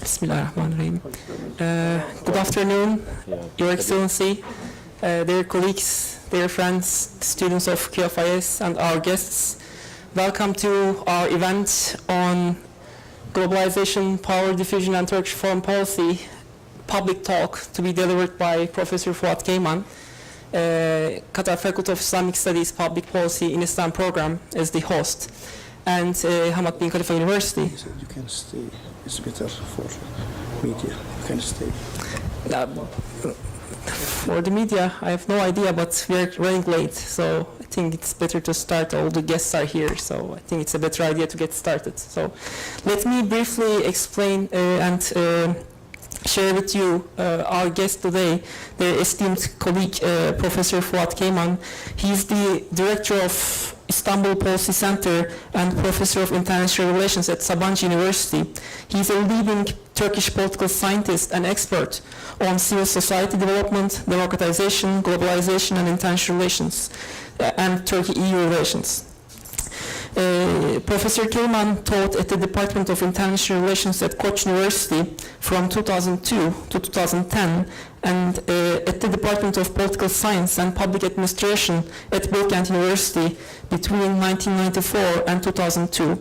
Bismillahirrahmanirrahim. Good afternoon, Your Excellency, dear colleagues, dear friends, students of QFIS, and our guests. Welcome to our event on globalization, power diffusion, and Turkish foreign policy public talk to be delivered by Professor Fuat Keyman, Qatar Faculty of Islamic Studies Public Policy in Islam program as the host, and Hamad bin Khalifa University. You can stay. It's better for media. You can stay. For the media, I have no idea, but we are running late, so I think it's better to start. All the guests are here, so I think it's a better idea to get started. So let me briefly explain and share with you our guest today, the esteemed colleague, Professor Fuat Keyman. He's the director of Istanbul Policy Center and Professor of International Relations at Sabancı University. He's a leading Turkish political scientist and expert on civil society development, democratization, globalization, and international relations, and Turkey-EU relations. Professor Keyman taught at the Department of International Relations at Koç University from 2002 to 2010, and at the Department of Political Science and Public Administration at Bilkent University between 1994 and 2002.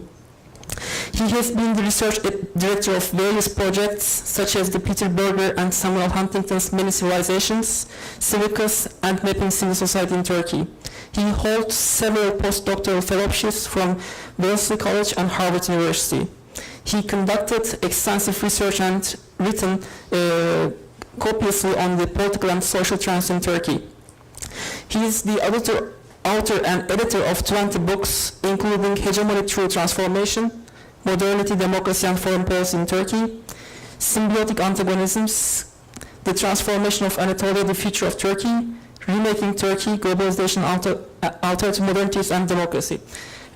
He has been the research director of various projects such as the Peter Berger and Samuel Huntington's Many Civilizations, Civicus, and Mapping Civil Society in Turkey. He holds several postdoctoral fellowships from Wellesley College and Harvard University. He conducted extensive research and written copiously on the political and social trends in Turkey. He is the author and editor of 20 books, including Hegemony Through Transformation, Modernity, Democracy, and Foreign Policy in Turkey, Symbiotic Antagonisms, The Transformation of Anatolia, The Future of Turkey, Remaking Turkey, Globalization, Alternative Modernities, and Democracy.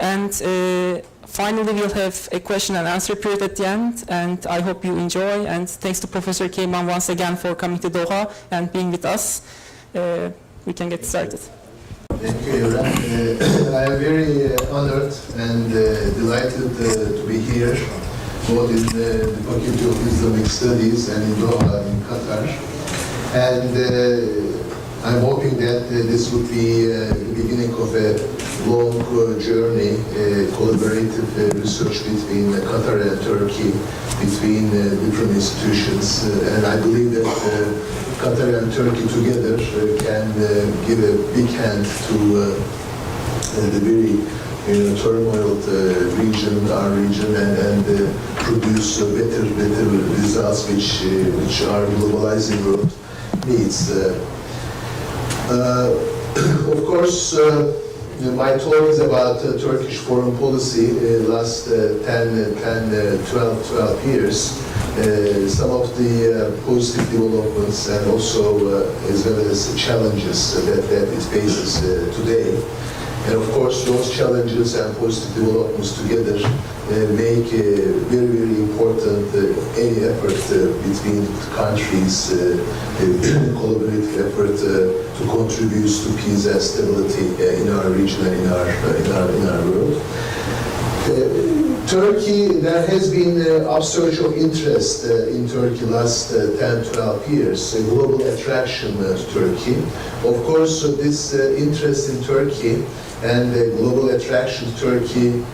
And finally, we'll have a question and answer period at the end, and I hope you enjoy. And thanks to Professor Keyman once again for coming to Doha and being with us. We can get started. Thank you, Evren. I am very honored and delighted to be here, both in the Faculty of Islamic Studies and in Doha, in Qatar. And I'm hoping that this would be the beginning of a long journey, collaborative research between Qatar and Turkey, between different institutions. And I believe that Qatar and Turkey together can give a big hand to the very turmoiled region, our region, and produce better results which our globalizing world needs. Of course, my talk is about Turkish foreign policy last 12 years. Some of the positive developments and also as well as challenges that it faces today. And of course, those challenges and positive developments together make a very important any effort between countries, collaborative effort to contribute to peace and stability in our region and in our world. Turkey, there has been an upsurge of interest in Turkey last 10-12 years, a global attraction to Turkey. Of course, this interest in Turkey and the global attraction to Turkey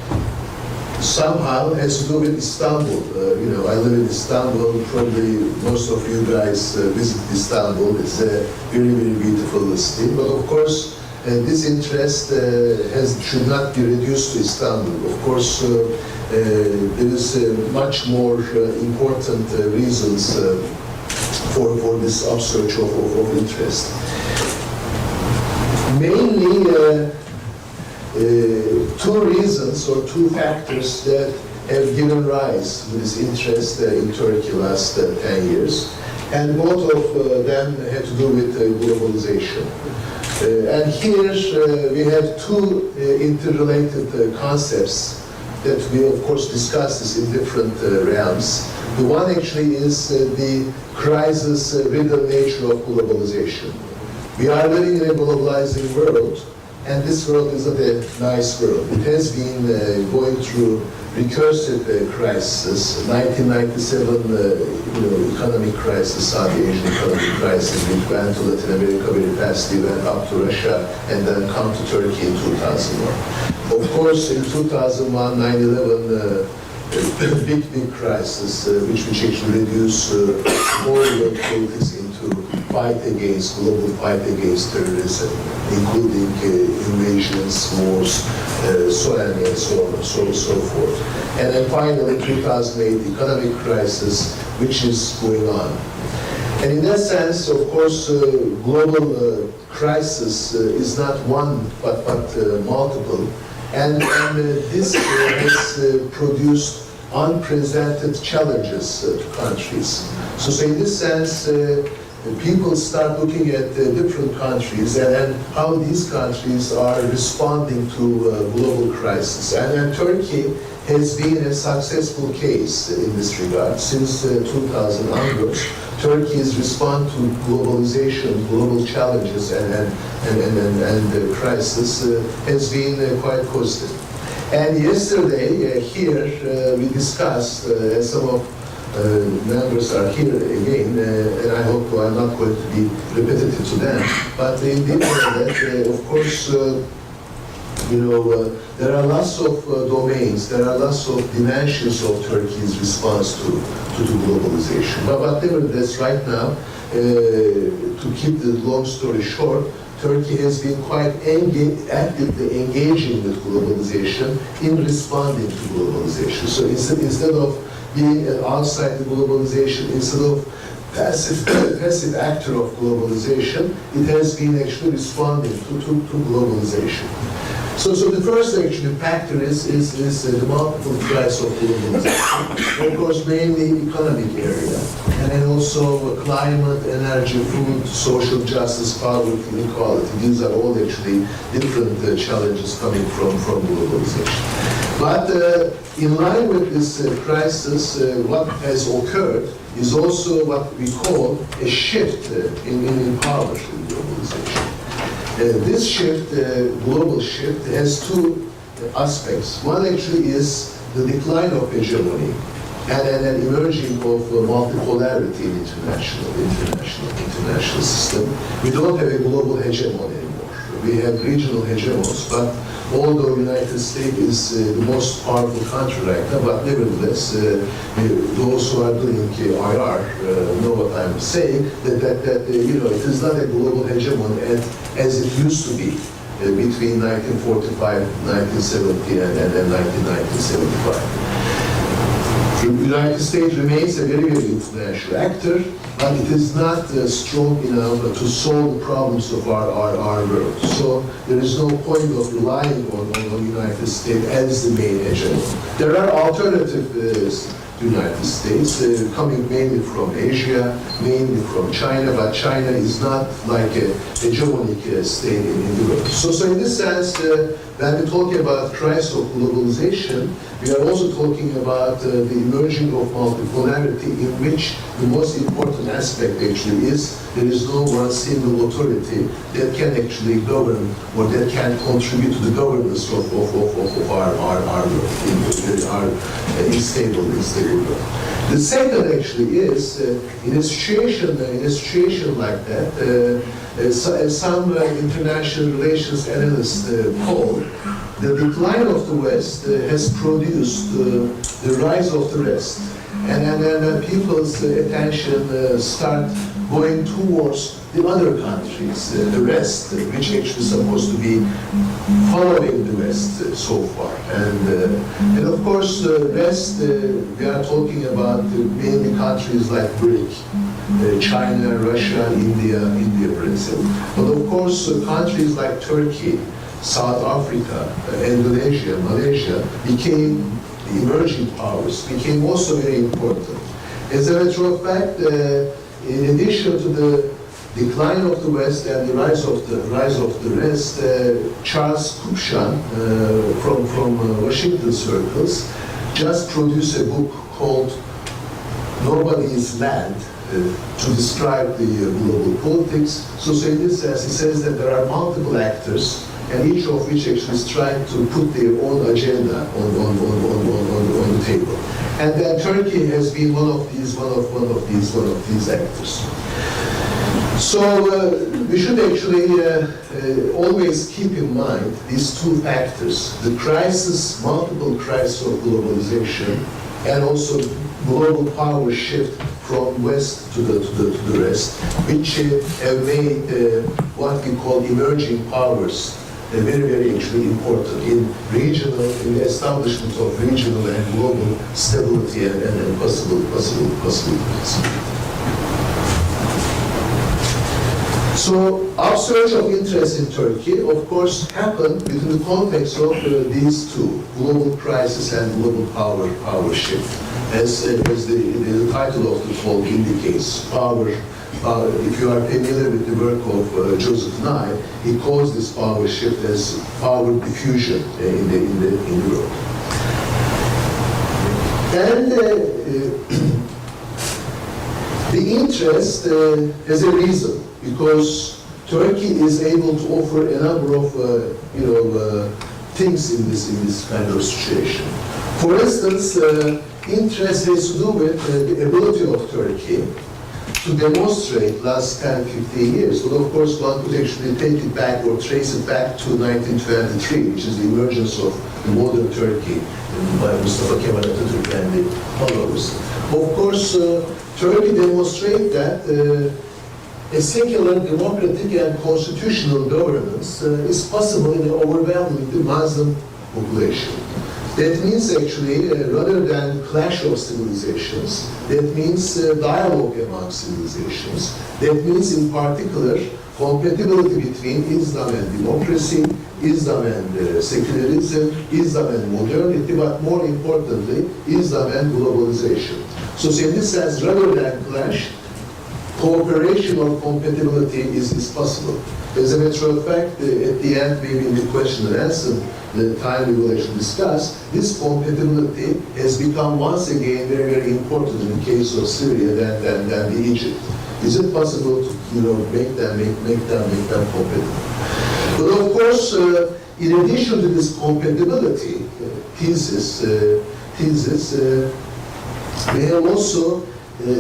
somehow has to do with Istanbul. I live in Istanbul. Probably most of you guys visit Istanbul. It's a very beautiful city. But of course, this interest should not be reduced to Istanbul. Of course, there is much more important reasons for this upsurge of interest. Mainly, two reasons or two factors that have given rise to this interest in Turkey last 10 years, and both of them had to do with globalization. And here we have two interrelated concepts that we of course discuss this in different realms. The one actually is the crisis-ridden nature of globalization. We are living in a globalizing world, and this world is not a nice world. It has been going through recursive crisis. 1997 economic crisis, South Asian economic crisis, which went to Latin America very fast, went up to Russia, and then come to Turkey in 2001. Of course, in 2001, 9/11, big crisis, which actually reduced all world politics into global fight against terrorism, including invasions, wars, so on and so forth. And then finally, 2008 economic crisis, which is going on. And in that sense, of course, global crisis is not one, but multiple. And this has produced unprecedented challenges to countries. So in this sense, people start looking at different countries and how these countries are responding to global crisis. And Turkey has been a successful case in this regard. Since 2000 onwards, Turkey's response to globalization, global challenges and crisis has been quite positive. And yesterday here we discussed, as some of members are here again, and I hope I'm not going to be repetitive to them, but in detail that, of course, there are lots of domains, there are lots of dimensions of Turkey's response to globalization. But nevertheless, right now, to keep the long story short, Turkey has been quite actively engaging with globalization in responding to globalization. So instead of being outside the globalization, instead of passive actor of globalization, it has been actually responding to globalization. So the first actually factor is the multiple threats of globalization. Of course, mainly economic area, and then also climate, energy, food, social justice, poverty, inequality. These are all actually different challenges coming from globalization. But in line with this crisis, what has occurred is also what we call a shift in power in globalization. This shift, global shift, has two aspects. One actually is the decline of hegemony and an emerging of multipolarity in international system. We don't have a global hegemon anymore. We have regional hegemons, but although the United States is the most powerful country right now, but nevertheless, those who are doing IR know what I'm saying, that it is not a global hegemon as it used to be between 1945, 1970, and 1975. The United States remains a very international actor, but it is not strong enough to solve the problems of our world. So there is no point of relying on the United States as the main hegemon. There are alternatives to the United States coming mainly from Asia, mainly from China, but China is not like a hegemonic state in the world. So in this sense, when we talk about crisis of globalization, we are also talking about the emerging of multipolarity, in which the most important aspect actually is there is no one single authority that can actually govern or that can contribute to the governance of our world, our unstable world. The second actually is in a situation like that, some international relations analysts poll, the decline of the West has produced the rise of the rest, and then people's attention start going towards the other countries, the rest, which actually supposed to be following the West so far. And of course, the rest, we are talking about mainly countries like BRIC, China, Russia, India, Brazil. But of course, countries like Turkey, South Africa, Indonesia, Malaysia became the emerging powers, became also very important. As a matter of fact, in addition to the decline of the West and the rise of the rest, Charles Kupchan from Washington circles just produced a book called Nobody's Land to describe the global politics. So in this sense, he says that there are multiple actors and each of which actually is trying to put their own agenda on the table. And then Turkey has been one of these actors. So we should actually always keep in mind these two factors: the crisis, multiple crises of globalization, and also global power shift from west to the rest, which have made what we call emerging powers very actually important in the establishment of regional and global stability and possibilities. So, upsurge of interest in Turkey, of course, happened within the context of these two, global crisis and global power shift. As the title of the talk indicates, if you are familiar with the work of Joseph Nye, he calls this power shift as power diffusion in the world. And the interest has a reason, because Turkey is able to offer a number of things in this kind of situation. For instance, interest has to do with the ability of Turkey to demonstrate last 10, 15 years. But of course, one could actually take it back or trace it back to 1923, which is the emergence of the modern Turkey by Mustafa Kemal Atatürk and the followers. Of course, Turkey demonstrates that a secular, democratic, and constitutional governance is possible in an overwhelmingly Muslim population. That means actually, rather than clash of civilizations, that means dialogue among civilizations. That means, in particular, compatibility between Islam and democracy, Islam and secularism, Islam and modernity, but more importantly, Islam and globalization. So in this sense, rather than clash, cooperation or compatibility is possible. As a matter of fact, at the end, maybe in the question and answer, the time we will actually discuss, this compatibility has become once again very, very important in the case of Syria than Egypt. Is it possible to make them compatible? But of course, in addition to this compatibility thesis, we have also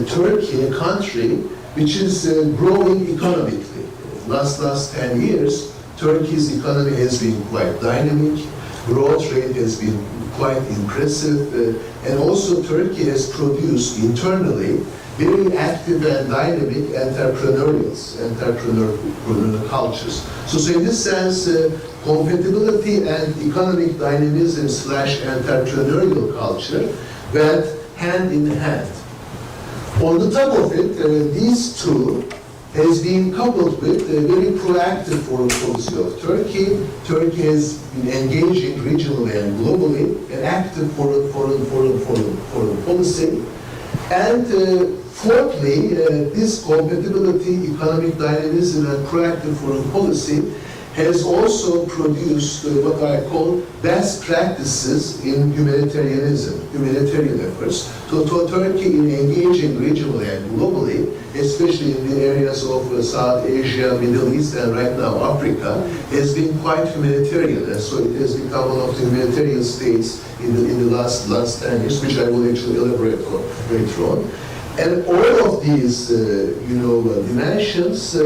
Turkey, a country which is growing economically. Last 10 years, Turkey's economy has been quite dynamic, growth rate has been quite impressive, and also Turkey has produced internally very active and dynamic entrepreneurial cultures. So in this sense, compatibility and economic dynamism / entrepreneurial culture went hand in hand. On the top of it, these two has been coupled with a very proactive foreign policy of Turkey. Turkey has been engaging regionally and globally, an active foreign policy. And fourthly, this compatibility, economic dynamism, and proactive foreign policy has also produced what I call best practices in humanitarian efforts. So Turkey in engaging regionally and globally, especially in the areas of South Asia, Middle East, and right now Africa, has been quite humanitarian. And so it has become one of the humanitarian states in the last 10 years, which I will actually elaborate on later on. And all of these, dimensions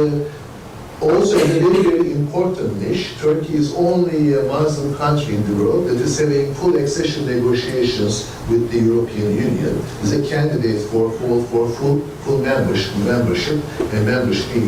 also have a very, very important niche. Turkey is only a Muslim country in the world that is having full accession negotiations with the European Union, is a candidate for full membership in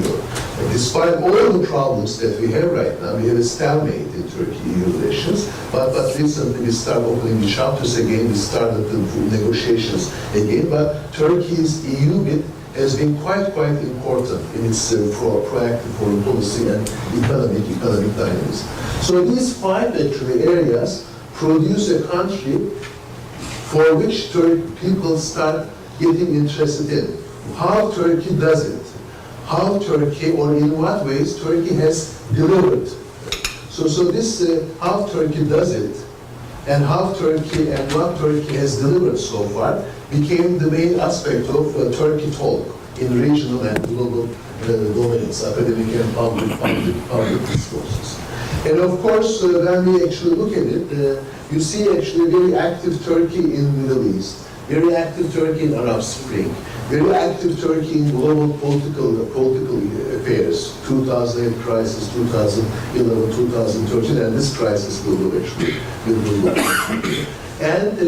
Europe. And despite all the problems that we have right now, we have a stalemate in Turkey-EU relations, but recently we started opening the chapters again, we started the negotiations again, but Turkey's EU bid has been quite important in its proactive foreign policy and economic dynamism. So these 5 actually areas produce a country for which people start getting interested in. How Turkey does it, how Turkey, or in what ways Turkey has delivered. So this how Turkey does it, and how Turkey and what Turkey has delivered so far became the main aspect of Turkey talk in regional and global domains, academic and public discourses. And of course, when we actually look at it, you see actually very active Turkey in the Middle East, very active Turkey in Arab Spring, very active Turkey in global political affairs, 2008 crisis, 2011, 2013, and this crisis will actually. And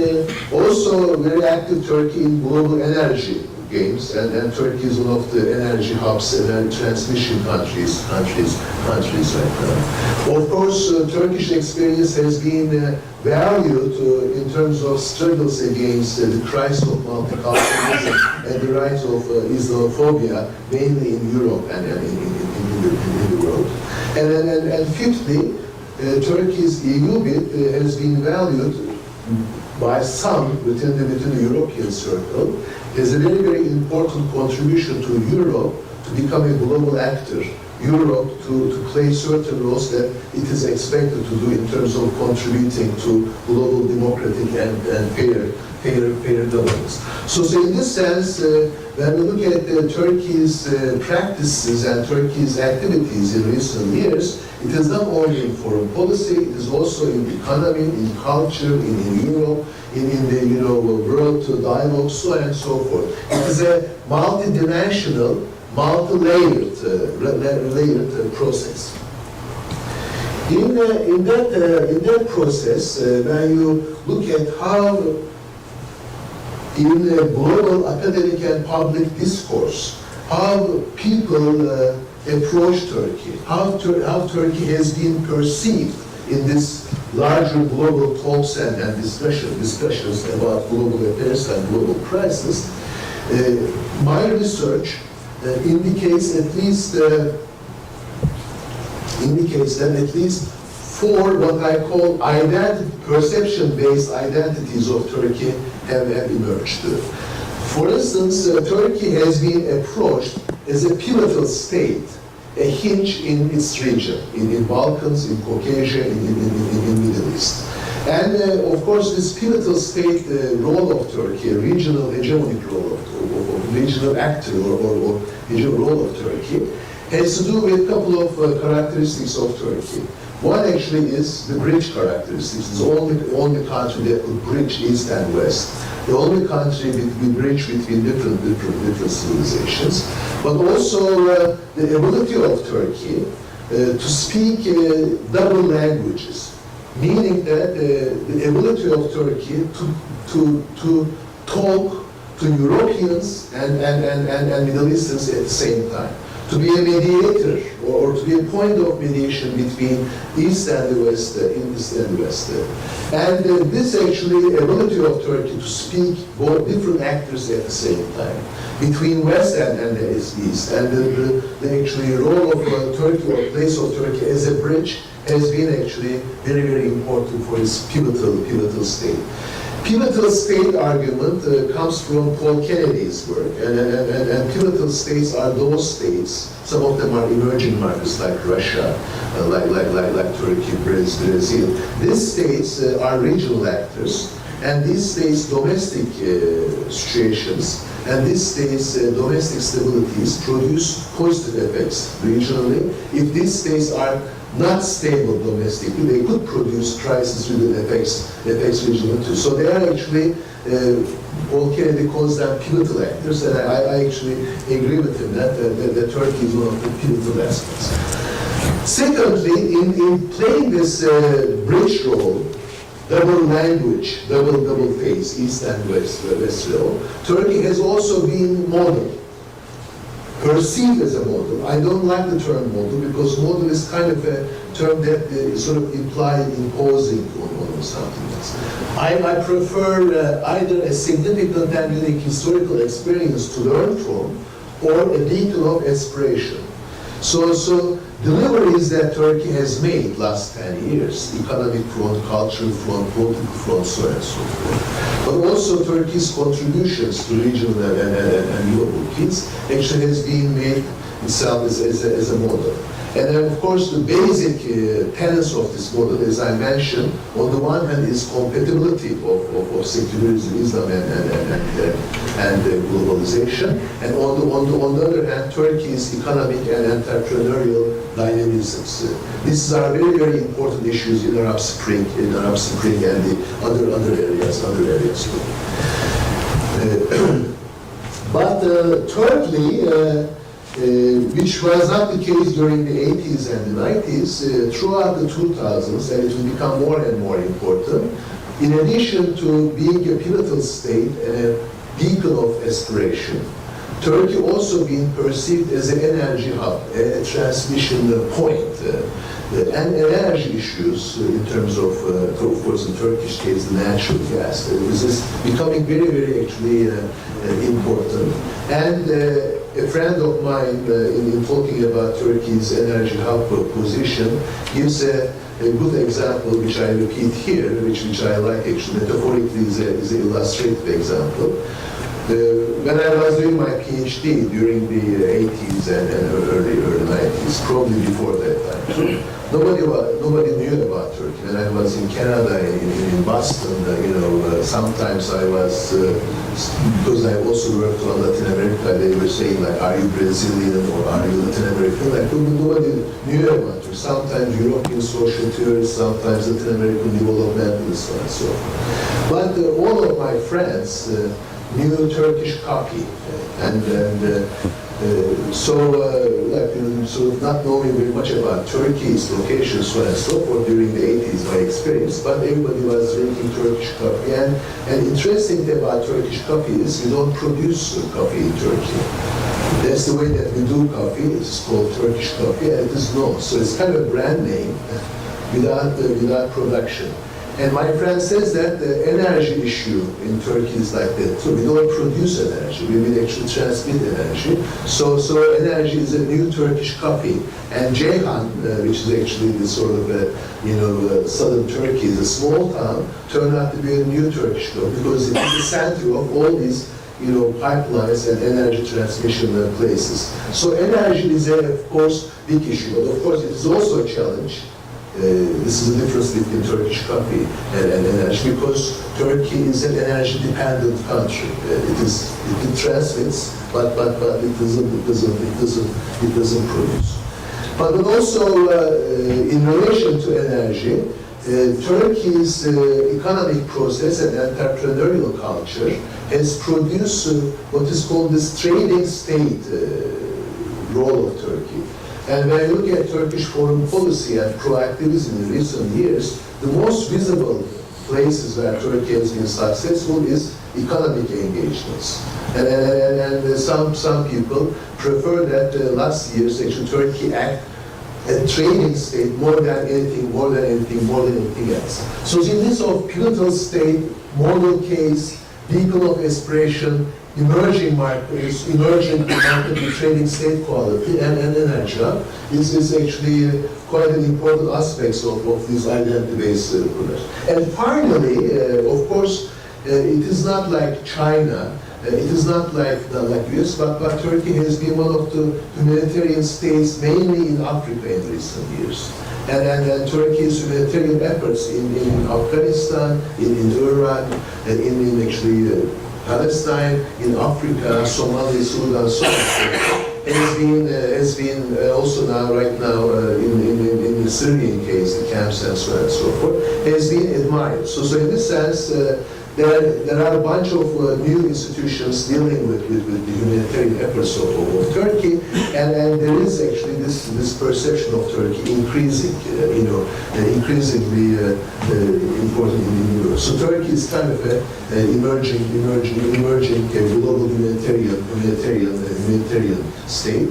also very active Turkey in global energy games, and Turkey is one of the energy hubs and transmission countries right now. Of course, Turkish experience has been valued in terms of struggles against the crisis of multiculturalism and the rise of Islamophobia, mainly in Europe and in the world. And fifthly, Turkey's EU bid has been valued by some within the European circle as a very, very important contribution to Europe to become a global actor, Europe to play certain roles that it is expected to do in terms of contributing to global democratic and fair governance. So in this sense, when we look at Turkey's practices and Turkey's activities in recent years, it is not only in foreign policy, it is also in economy, in culture, in Europe, in the world dialogue, so on and so forth. It is a multidimensional, multi-layered process. In that process, when you look at how in global academic and public discourse, how people approach Turkey, how Turkey has been perceived in this larger global talks and discussions about global affairs and global crisis. My research indicates that at least four what I call perception-based identities of Turkey have emerged. For instance, Turkey has been approached as a pivotal state, a hinge in its region, in Balkans, in Caucasia, in Middle East. And of course, this pivotal state role of Turkey, a regional hegemonic role of regional actor or regional role of Turkey, has to do with a couple of characteristics of Turkey. One actually is the bridge characteristics. It's the only country that could bridge East and West. The only country that we bridge between different civilizations. But also the ability of Turkey to speak double languages, meaning that the ability of Turkey to talk to Europeans and Middle Easterns at the same time. To be a mediator or to be a point of mediation between East and the West, East and West. And this actually ability of Turkey to speak both different actors at the same time, between West and the East, and the actually role of Turkey or place of Turkey as a bridge has been actually very, very important for its pivotal state. Pivotal state argument comes from Paul Kennedy's work, and pivotal states are those states. Some of them are emerging markets like Russia, like Turkey, Brazil. These states are regional actors, and these states' domestic situations and these states' domestic stabilities produce positive effects regionally. If these states are not stable domestically, they could produce crisis-ridden effects regionally too. So they are actually, Paul Kennedy calls them pivotal actors, and I actually agree with him that Turkey is one of the pivotal aspects. Secondly, in playing this bridge role, double language, double face, East and West role, Turkey has also been modeled, perceived as a model. I don't like the term model because model is kind of a term that sort of implies imposing on something else. I prefer either a significant and unique historical experience to learn from or a beacon of aspiration. So deliveries that Turkey has made last 10 years, economic front, cultural front, political front, so on and so forth. But also Turkey's contributions to regional and global fields actually has been made itself as a model. And then, of course, the basic tenets of this model, as I mentioned, on the one hand is compatibility of secularism, Islam, and globalization, and on the other hand, Turkey's economic and entrepreneurial dynamisms. These are very, very important issues in Arab Spring, and the other areas too. But thirdly, which was not the case during the 80s and the 90s, throughout the 2000s, and it will become more and more important, in addition to being a pivotal state and a beacon of aspiration, Turkey also being perceived as an energy hub, a transmission point, and energy issues in terms of course, in Turkish case, the natural gas. This is becoming very, very actually important. And a friend of mine, in talking about Turkey's energy hub position, gives a good example, which I repeat here, which I like actually, metaphorically is an illustrative example. When I was doing my PhD during the 80s and early 90s, probably before that time, nobody knew about Turkey. When I was in Canada, in Boston, sometimes I was, because I also worked on Latin America, they were saying like, are you Brazilian or are you Latin American? Like, nobody knew about Turkey. Sometimes European social theorists, sometimes Latin American developmentalists, and so on. But all of my friends knew Turkish copy, so not knowing very much about Turkey's location, so on and so forth, during the 80s, my experience, but everybody was drinking Turkish coffee. And interesting thing about Turkish coffee is you don't produce coffee in Turkey. That's the way that we do coffee. It's called Turkish coffee, and it is known. So it's kind of a brand name without production. And my friend says that the energy issue in Turkey is like that. So we don't produce energy, we will actually transmit energy. So energy is a new Turkish coffee. And Ceyhan, which is actually the sort of, southern Turkey, is a small town, turned out to be a new Turkish coffee because it is the center of all these pipelines and energy transmission places. So energy is, of course, big issue, but of course it is also a challenge. This is the difference between Turkish coffee and energy, because Turkey is an energy-dependent country. It transmits, but it doesn't produce. But also in relation to energy, Turkey's economic process and entrepreneurial culture has produced what is called this trading state role of Turkey. And when you look at Turkish foreign policy and proactivism in recent years, the most visible places where Turkey has been successful is economic engagements. And some people prefer that last year's actually Turkey act a trading state more than anything else. So in this sort of pivotal state, model case, beacon of aspiration, emerging markets, emerging market trading state quality and energy is actually quite an important aspect of this identity-based approach. And finally, of course, it is not like China, it is not like US, but Turkey has been one of the humanitarian states, mainly in Africa in recent years. And Turkey's humanitarian efforts in Afghanistan, in Iran, in actually Palestine, in Africa, Somalia, Sudan, so on, has been also right now in the Syrian case, the camps and so on and so forth, has been admired. So in this sense, there are a bunch of new institutions dealing with the humanitarian efforts of Turkey, and there is actually this perception of Turkey increasing, increasingly important in Europe. So Turkey is kind of an emerging global humanitarian state.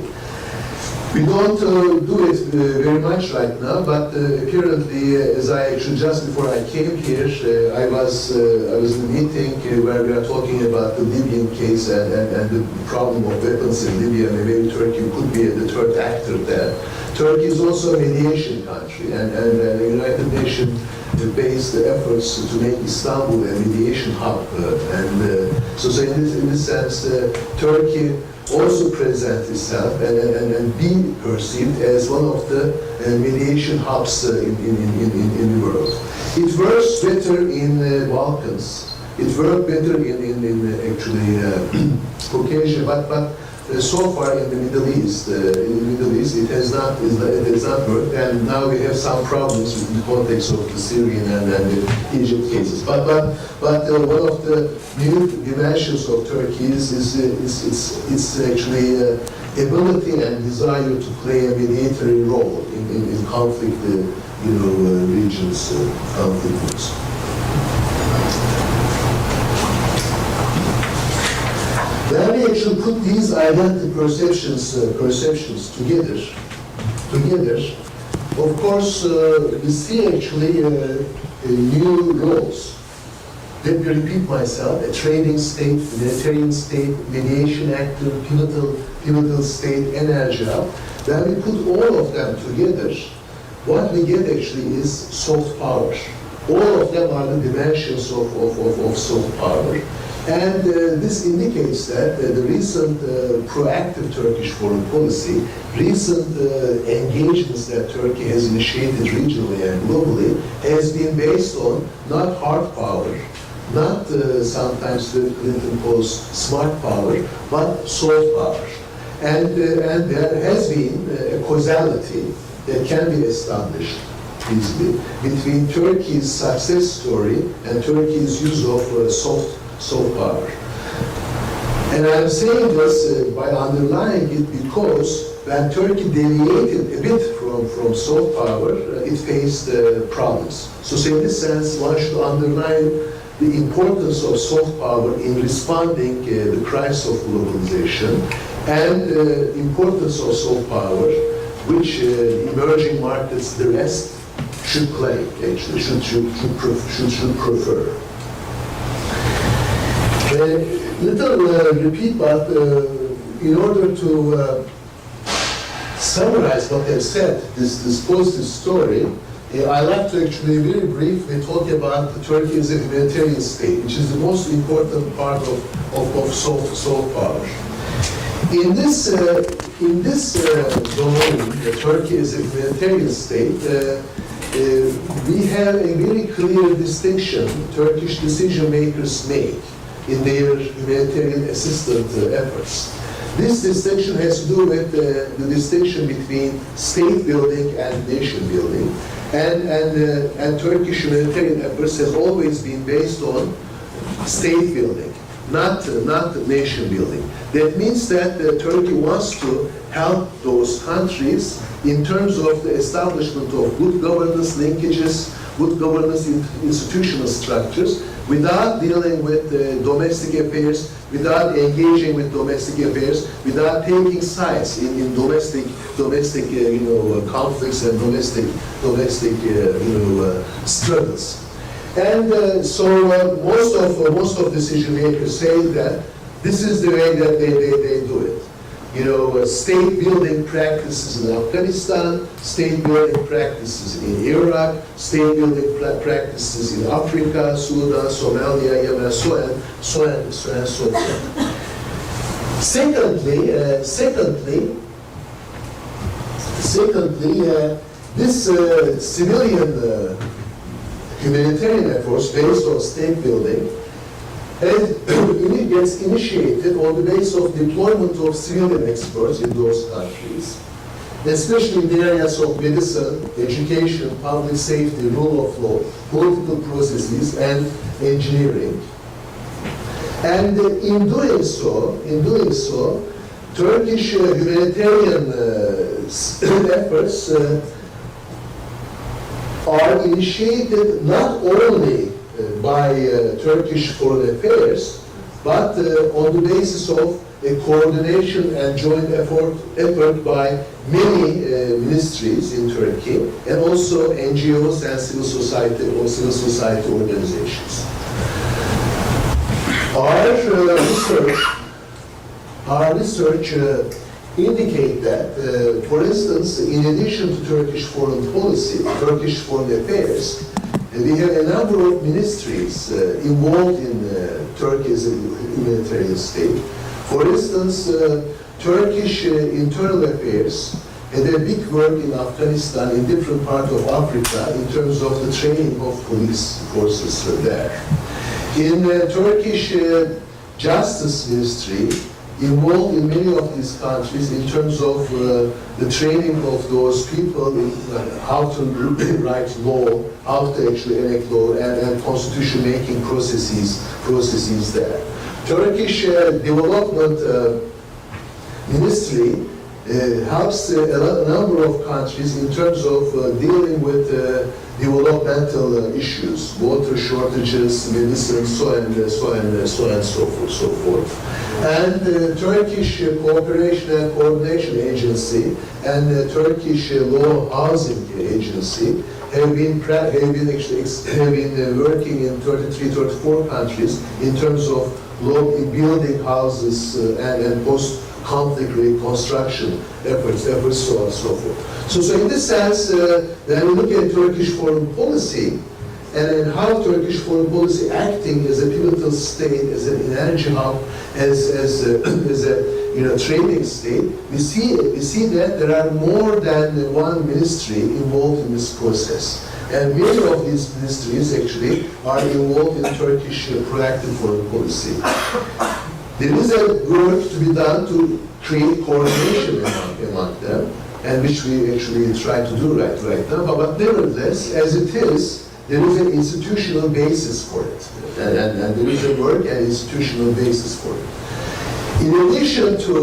We don't do it very much right now, but apparently, as I actually just before I came here, I was in a meeting where we are talking about the Libyan case and the problem of weapons in Libya, and maybe Turkey could be the third actor there. Turkey is also a mediation country, and the United Nations based efforts to make Istanbul a mediation hub, and So in this sense, Turkey also presents itself and be perceived as one of the mediation hubs in the world. It works better in Balkans. It worked better in actually Caucasia, but so far in the Middle East, it has not worked, and now we have some problems in the context of the Syrian and the Egypt cases. But one of the new dimensions of Turkey is its actually ability and desire to play a mediatory role in conflict, regions, conflicts. When we actually put these identity perceptions together, of course, we see actually new roles. Let me repeat myself: a trading state, humanitarian state, mediation actor, pivotal state, energy hub. When we put all of them together, what we get actually is soft power. All of them are the dimensions of soft power. And this indicates that the recent proactive Turkish foreign policy, recent engagements that Turkey has initiated regionally and globally, has been based on not hard power, not sometimes Clinton calls smart power, but soft power. And there has been a causality that can be established easily between Turkey's success story and Turkey's use of soft power. And I'm saying this by underlying it because when Turkey deviated a bit from soft power, it faced problems. So in this sense, one should underline the importance of soft power in responding the crisis of globalization and the importance of soft power, which emerging markets, the rest, should play, actually, should prefer. Little repeat, but in order to summarize what I've said, this positive story, I like to actually very briefly talk about Turkey as a humanitarian state, which is the most important part of soft power. In this domain, Turkey as a humanitarian state, we have a very clear distinction Turkish decision makers make in their humanitarian assistance efforts. This distinction has to do with the distinction between state building and nation building, and Turkish humanitarian efforts has always been based on state building, not nation building. That means that Turkey wants to help those countries in terms of the establishment of good governance linkages, good governance institutional structures, without dealing with domestic affairs, without engaging with domestic affairs, without taking sides in domestic conflicts and domestic struggles. And so most of decision makers say that this is the way that they do it. State building practices in Afghanistan, state building practices in Iraq, state building practices in Africa, Sudan, Somalia, Yemen, so on. Secondly, this civilian humanitarian efforts based on state building gets initiated on the basis of deployment of civilian experts in those countries, especially in the areas of medicine, education, public safety, rule of law, political processes, and engineering. And in doing so, Turkish humanitarian efforts are initiated not only by Turkish foreign affairs, but on the basis of a coordination and joint effort by many ministries in Turkey, and also NGOs and civil society organizations. Our research indicate that, for instance, in addition to Turkish foreign policy, Turkish foreign affairs, we have a number of ministries involved in Turkey as a humanitarian state. For instance, Turkish internal affairs had a big work in Afghanistan, in different parts of Africa, in terms of the training of police forces there. In Turkish Justice Ministry, involved in many of these countries in terms of the training of those people in how to write law, how to actually enact law, and constitution-making processes there. Turkish Development Ministry helps a number of countries in terms of dealing with developmental issues, water shortages, medicine, so forth. And Turkish Cooperation and Coordination Agency and Turkish Law Housing Agency have been working in 33, 34 countries in terms of building houses and post-conflict reconstruction efforts, so on and so forth. So in this sense, when we look at Turkish foreign policy and how Turkish foreign policy acting as a pivotal state, as an energy hub, as a training state, we see that there are more than one ministry involved in this process. And many of these ministries actually are involved in Turkish proactive foreign policy. There is a work to be done to create coordination among them, and which we actually try to do right now. But nevertheless, as it is, there is an institutional basis for it, and there is a work and institutional basis for it. In addition to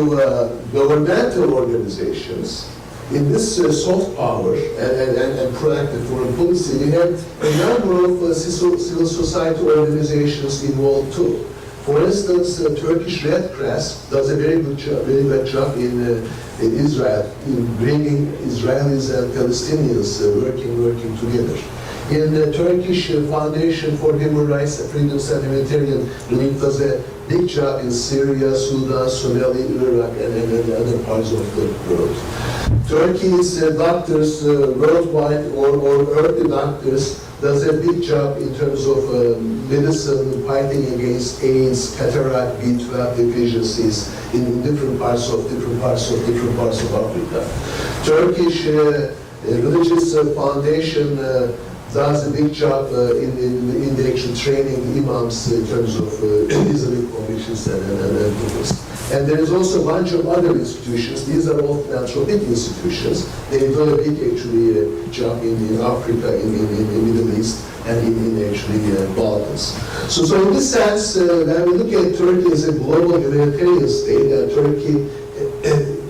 governmental organizations, in this soft power and proactive foreign policy, we have a number of civil society organizations involved too. For instance, Turkish Red Cross does a very good job in Israel, in bringing Israelis and Palestinians working together. In the Turkish Foundation for Human Rights, Freedoms and Humanitarian Relief does a big job in Syria, Sudan, Somalia, Iraq, and other parts of the world. Turkey's doctors worldwide, or early doctors, does a big job in terms of medicine, fighting against AIDS, cataract, B12 deficiencies in different parts of Africa. Turkish Religious Foundation does a big job in the actual training imams in terms of Islamic convictions and others. And there is also a bunch of other institutions. These are all philanthropic institutions. They do a big actually job in Africa, in the Middle East, and in actually Balkans. So in this sense, when we look at Turkey as a global humanitarian state, and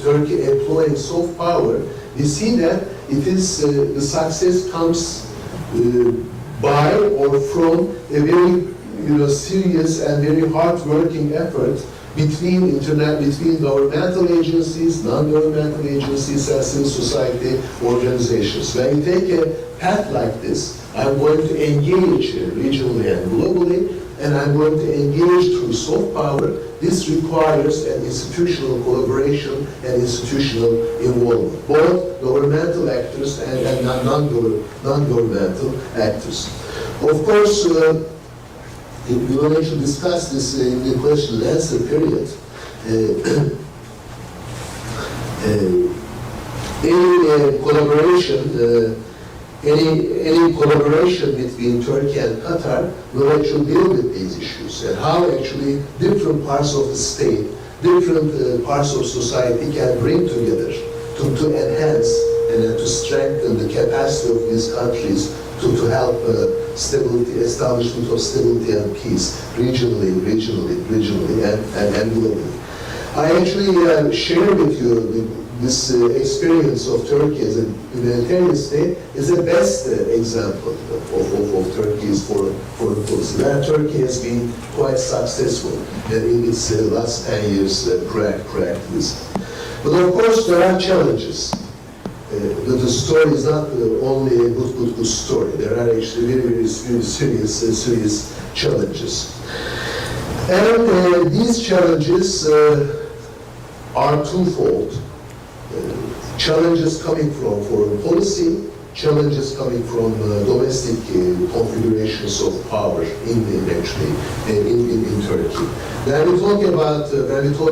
Turkey employing soft power, we see that it is the success comes by or from a very serious and very hard-working effort between governmental agencies, non-governmental agencies, and civil society organizations. When you take a path like this, I'm going to engage regionally and globally, and I'm going to engage through soft power. This requires an institutional collaboration and institutional involvement, both governmental actors and non-governmental actors. Of course, we will actually discuss this in the question and answer period. Any collaboration between Turkey and Qatar will actually deal with these issues and how actually different parts of the state, different parts of society can bring together to enhance and to strengthen the capacity of these countries to help establishment of stability and peace regionally and globally. I actually share with you this experience of Turkey as a humanitarian state is the best example of Turkey's foreign policy. Where Turkey has been quite successful in its last 10 years practice. But of course there are challenges. The story is not only a good story. There are actually very serious challenges. And these challenges are twofold. Challenges coming from foreign policy challenges coming from domestic configurations of power in Turkey. When we talk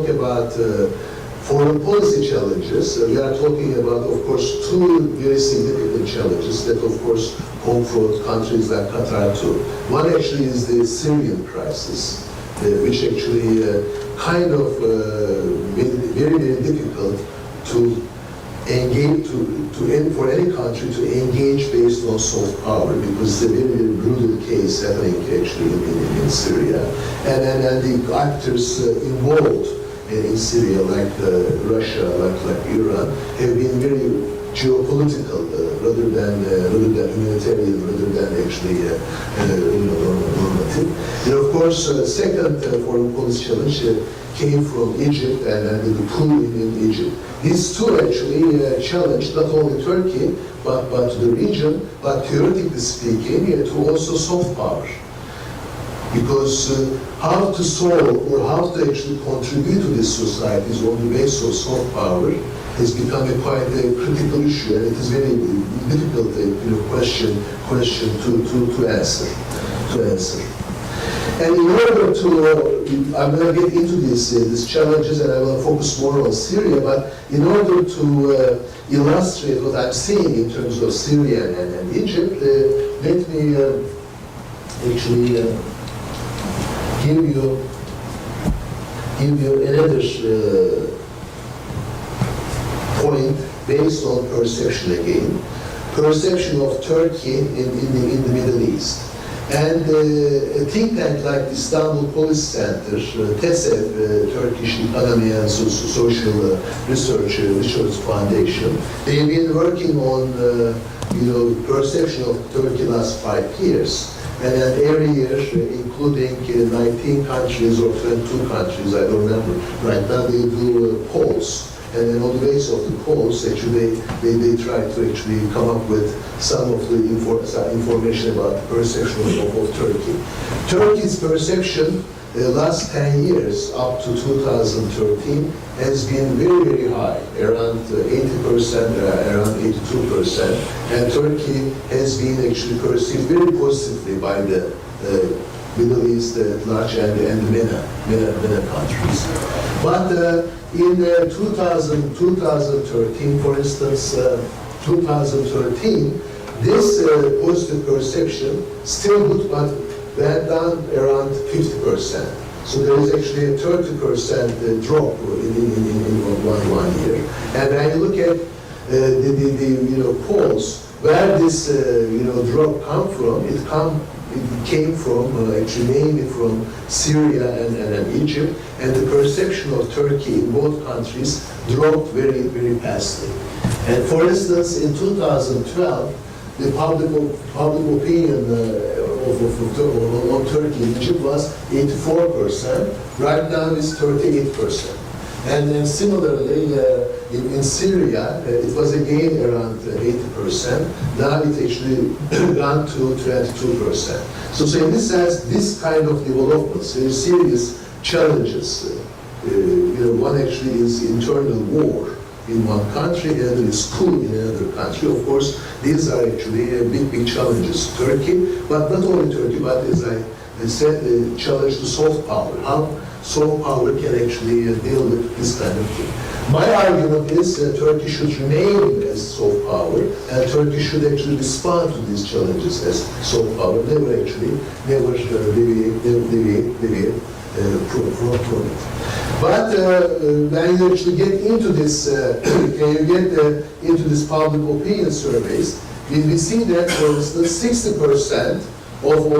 about foreign policy challenges, we are talking about, of course, two very significant challenges that, of course, confront countries like Qatar too. One actually is the Syrian crisis, which actually kind of made it very, very difficult to engage, for any country to engage based on soft power, because it's a very, very brutal case happening actually in Syria. And the actors involved in Syria, like Russia, like Iran, have been very geopolitical rather than humanitarian, rather than actually normative. And of course, second foreign policy challenge came from Egypt and the coup in Egypt. These two actually challenged not only Turkey, but the region, but theoretically speaking, to also soft power. Because how to solve or how to actually contribute to these societies on the basis of soft power has become quite a critical issue, and it is very difficult question to answer. And in order to, I'm going to get into these challenges, and I will focus more on Syria, but in order to illustrate what I'm seeing in terms of Syria and Egypt, let me actually give you another point based on perception again. Perception of Turkey in the Middle East. And a think tank like the Istanbul Policy Center, TESEV, Turkish Economy and Social Research Foundation, they've been working on perception of Turkey last 5 years. And then every year, including 19 countries or 22 countries, I don't remember right now, they do polls. And then on the basis of the polls, actually, they try to actually come up with some of the information about the perception of Turkey. Turkey's perception last 10 years, up to 2013, has been very, very high, around 80%, around 82%. And Turkey has been actually perceived very positively by the Middle East at large and the MENA countries. But in 2013, for instance, 2013, this positive perception still good, but went down around 50%. So there is actually a 30% drop in one year. And when you look at the polls, where this drop come from, it came from actually mainly from Syria and Egypt, and the perception of Turkey in both countries dropped very, very fastly. And for instance, in 2012, the public opinion on Turkey in Egypt was 84%. Right now it's 38%. And then similarly, in Syria, it was again around 80%. Now it actually gone to 22%. So in this sense, this kind of developments, very serious challenges. One actually is internal war in one country, another is coup in another country. Of course, these are actually big challenges to Turkey, but not only Turkey, but as I said, challenge to soft power. How soft power can actually deal with this kind of thing. My argument is Turkey should remain as soft power, and Turkey should actually respond to these challenges as soft power, never deviate from it. But when you actually get into this, into this public opinion surveys, we see that, for instance, 60% of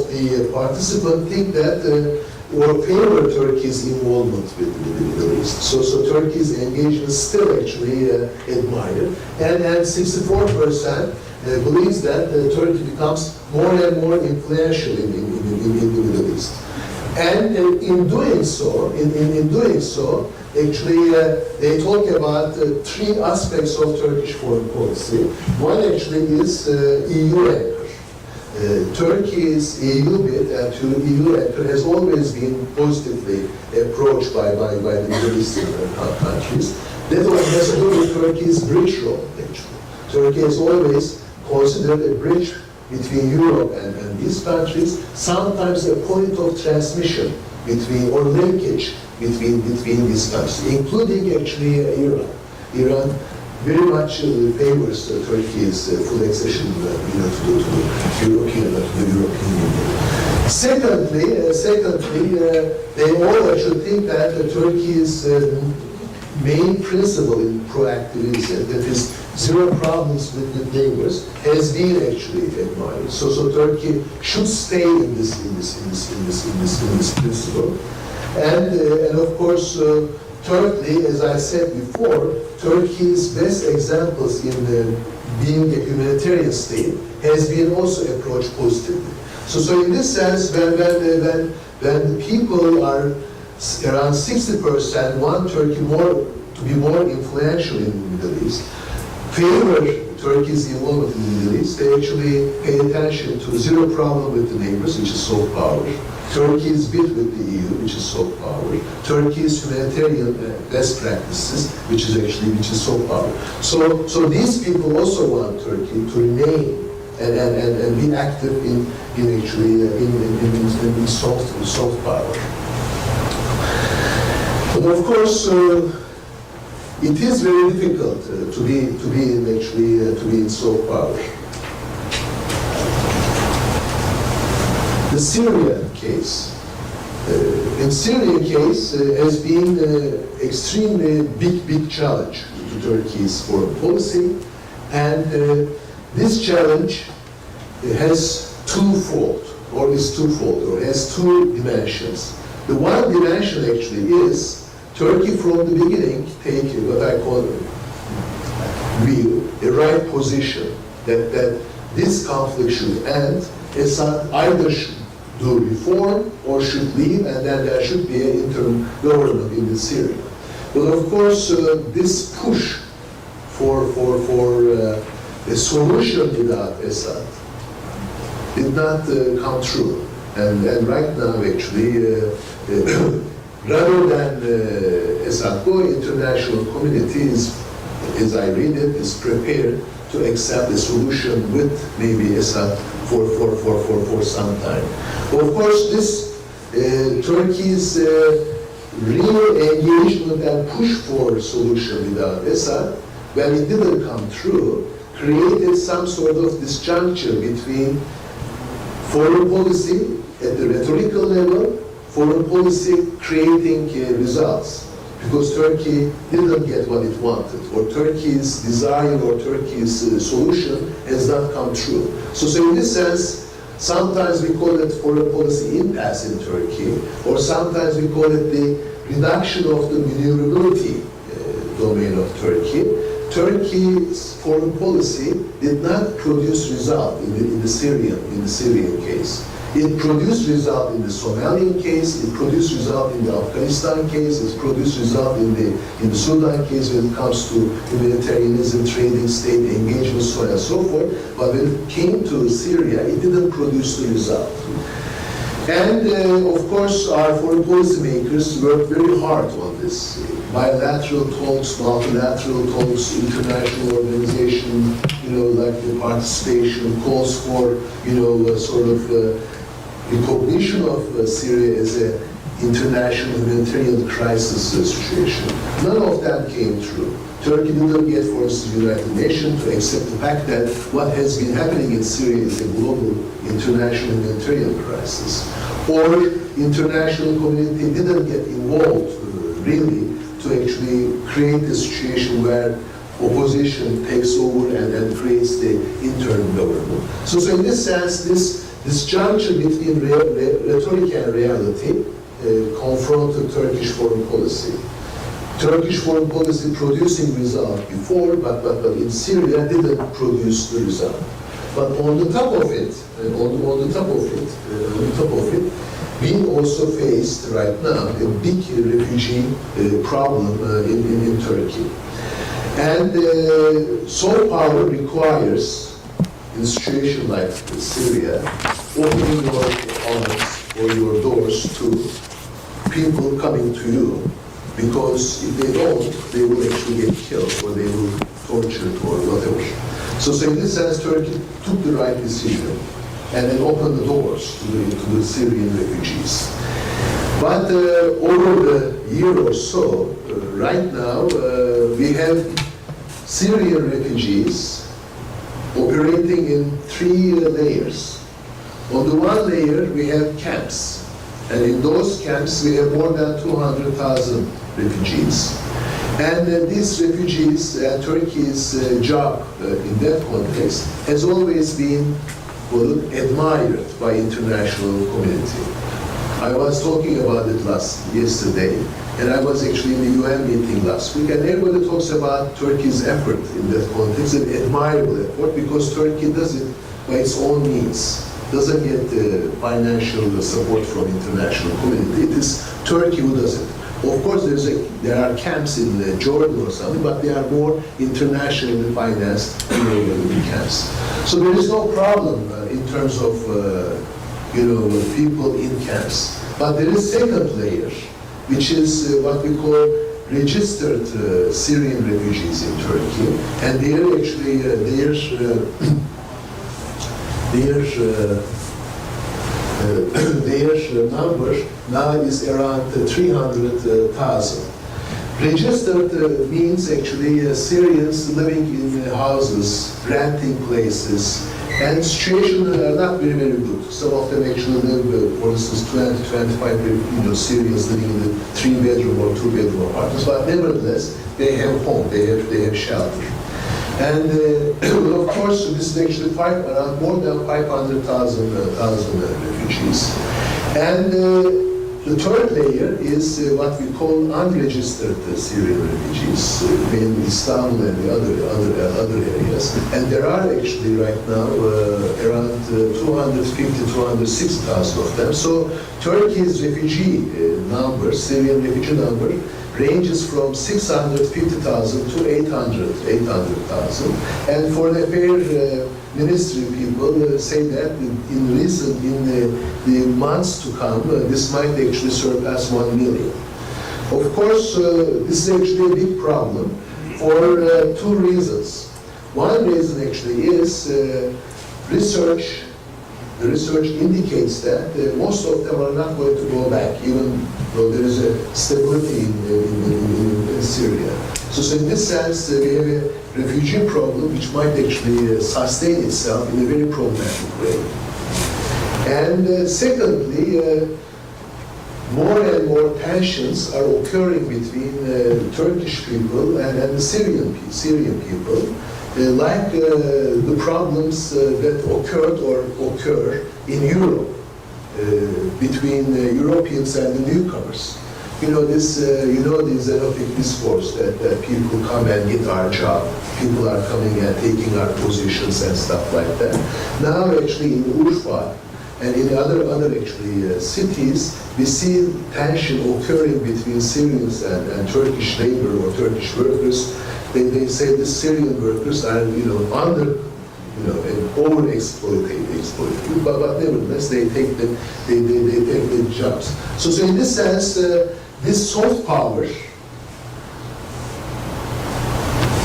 the participants think that or favor Turkey's involvement with the Middle East. So Turkey's engagement is still actually admired, and 64% believes that Turkey becomes more and more influential in the Middle East. And in doing so, actually, they talk about 3 aspects of Turkish foreign policy. One actually is EU anchor. Turkey's EU bid and EU anchor has always been positively approached by the Middle Eastern countries. That has to do with Turkey's bridge role, actually. Turkey has always considered a bridge between Europe and these countries, sometimes a point of transmission between, or linkage between these countries, including actually Iran. Iran very much favors Turkey's full accession to the European Union. Secondly, they all actually think that Turkey's main principle in proactivism, that is zero problems with neighbors, has been actually admired. So Turkey should stay in this principle, and of course, thirdly, as I said before, Turkey's best examples in being a humanitarian state has been also approached positively. So in this sense, when people are around 60% want Turkey to be more influential in the Middle East, favor Turkey's involvement in the Middle East, they actually pay attention to zero problem with the neighbors, which is soft power, Turkey's bid with the EU, which is soft power, Turkey's humanitarian best practices, which is soft power. So these people also want Turkey to remain and be active in soft power. But of course, it is very difficult to be in soft power. The Syrian case. In Syrian case has been extremely big challenge to Turkey's foreign policy, and this challenge has twofold, or has two dimensions. The one dimension actually is Turkey from the beginning take what I call a right position that this conflict should end. Assad either should do reform or should leave, and then there should be an interim government in Syria. But of course, this push for a solution without Assad did not come true. And right now, actually, rather than Assad go, international community is, as I read it, is prepared to accept a solution with maybe Assad for some time. But of course, this Turkey's real engagement and push for a solution without Assad, when it didn't come true, created some sort of disjuncture between foreign policy at the rhetorical level, foreign policy creating results. Because Turkey didn't get what it wanted, or Turkey's desire or Turkey's solution has not come true. So in this sense, sometimes we call it foreign policy impasse in Turkey, or sometimes we call it the reduction of the maneuverability domain of Turkey. Turkey's foreign policy did not produce result in the Syrian case. It produced result in the Somalian case, it produced result in the Afghanistan case, it produced result in the Sudan case when it comes to humanitarianism, trading, state engagement, so on and so forth. But when it came to Syria, it didn't produce the result. And of course, our foreign policy makers worked very hard on this. Bilateral talks, multilateral talks, international organization, like the participation, calls for, sort of recognition of Syria as an international humanitarian crisis situation. None of that came true. Turkey didn't get, for instance, the United Nations to accept the fact that what has been happening in Syria is a global international humanitarian crisis. Or international community didn't get involved, really, to actually create a situation where opposition takes over and creates the interim government. So in this sense, this juncture between rhetoric and reality confronted Turkish foreign policy. Turkish foreign policy producing result before, but in Syria didn't produce the result. But on the top of it, we also faced right now a big refugee problem in Turkey. And soft power requires, in a situation like Syria, opening your arms or your doors to people coming to you, because if they don't, they will actually get killed or they will tortured or whatever. So in this sense, Turkey took the right decision and then opened the doors to the Syrian refugees. But over the year or so, right now, we have Syrian refugees operating in 3 layers. On the one layer, we have camps. And in those camps, we have more than 200,000 refugees. And these refugees, Turkey's job in that context has always been admired by international community. I was talking about it yesterday, and I was actually in the UN meeting last week, and everybody talks about Turkey's effort in that context, an admirable effort, because Turkey does it by its own means, doesn't get financial support from international community. It is Turkey who does it. Of course, there are camps in Jordan or something, but they are more internationally financed camps. So there is no problem in terms of people in camps. But there is second layer, which is what we call registered Syrian refugees in Turkey, and they are actually their number now is around 300,000. Registered means actually Syrians living in houses, renting places, and situations are not very, very good. Some of them actually live, for instance, 20, 25 Syrians living in the 3-bedroom or 2-bedroom apartments, but nevertheless, they have home, they have shelter. And of course, this is actually around more than 500,000 refugees. And the third layer is what we call unregistered Syrian refugees, in Istanbul and the other areas. And there are actually right now around 250,000, 260,000 of them. So Turkey's refugee number, Syrian refugee number, ranges from 650,000 to 800,000. And for the Affair Ministry people say that in the months to come, this might actually surpass 1 million. Of course, this is actually a big problem for 2 reasons. One reason actually is research. The research indicates that most of them are not going to go back, even though there is a stability in Syria. So in this sense, we have a refugee problem which might actually sustain itself in a very problematic way. And secondly, more and more tensions are occurring between Turkish people and the Syrian people. Like the problems that occurred or occur in Europe between Europeans and the newcomers. This xenophobic discourse that people come and get our job, people are coming and taking our positions and stuff like that. Now actually in Urfa and in other actually cities, we see tension occurring between Syrians and Turkish labor or Turkish workers. They say the Syrian workers are, under, over-exploited, but nevertheless they take the jobs. So in this sense, this soft power,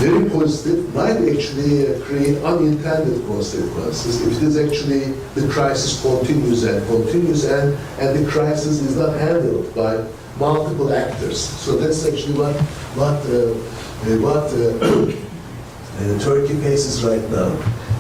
very positive, might actually create unintended consequences if it is actually the crisis continues and the crisis is not handled by multiple actors. So that's actually what Turkey faces right now.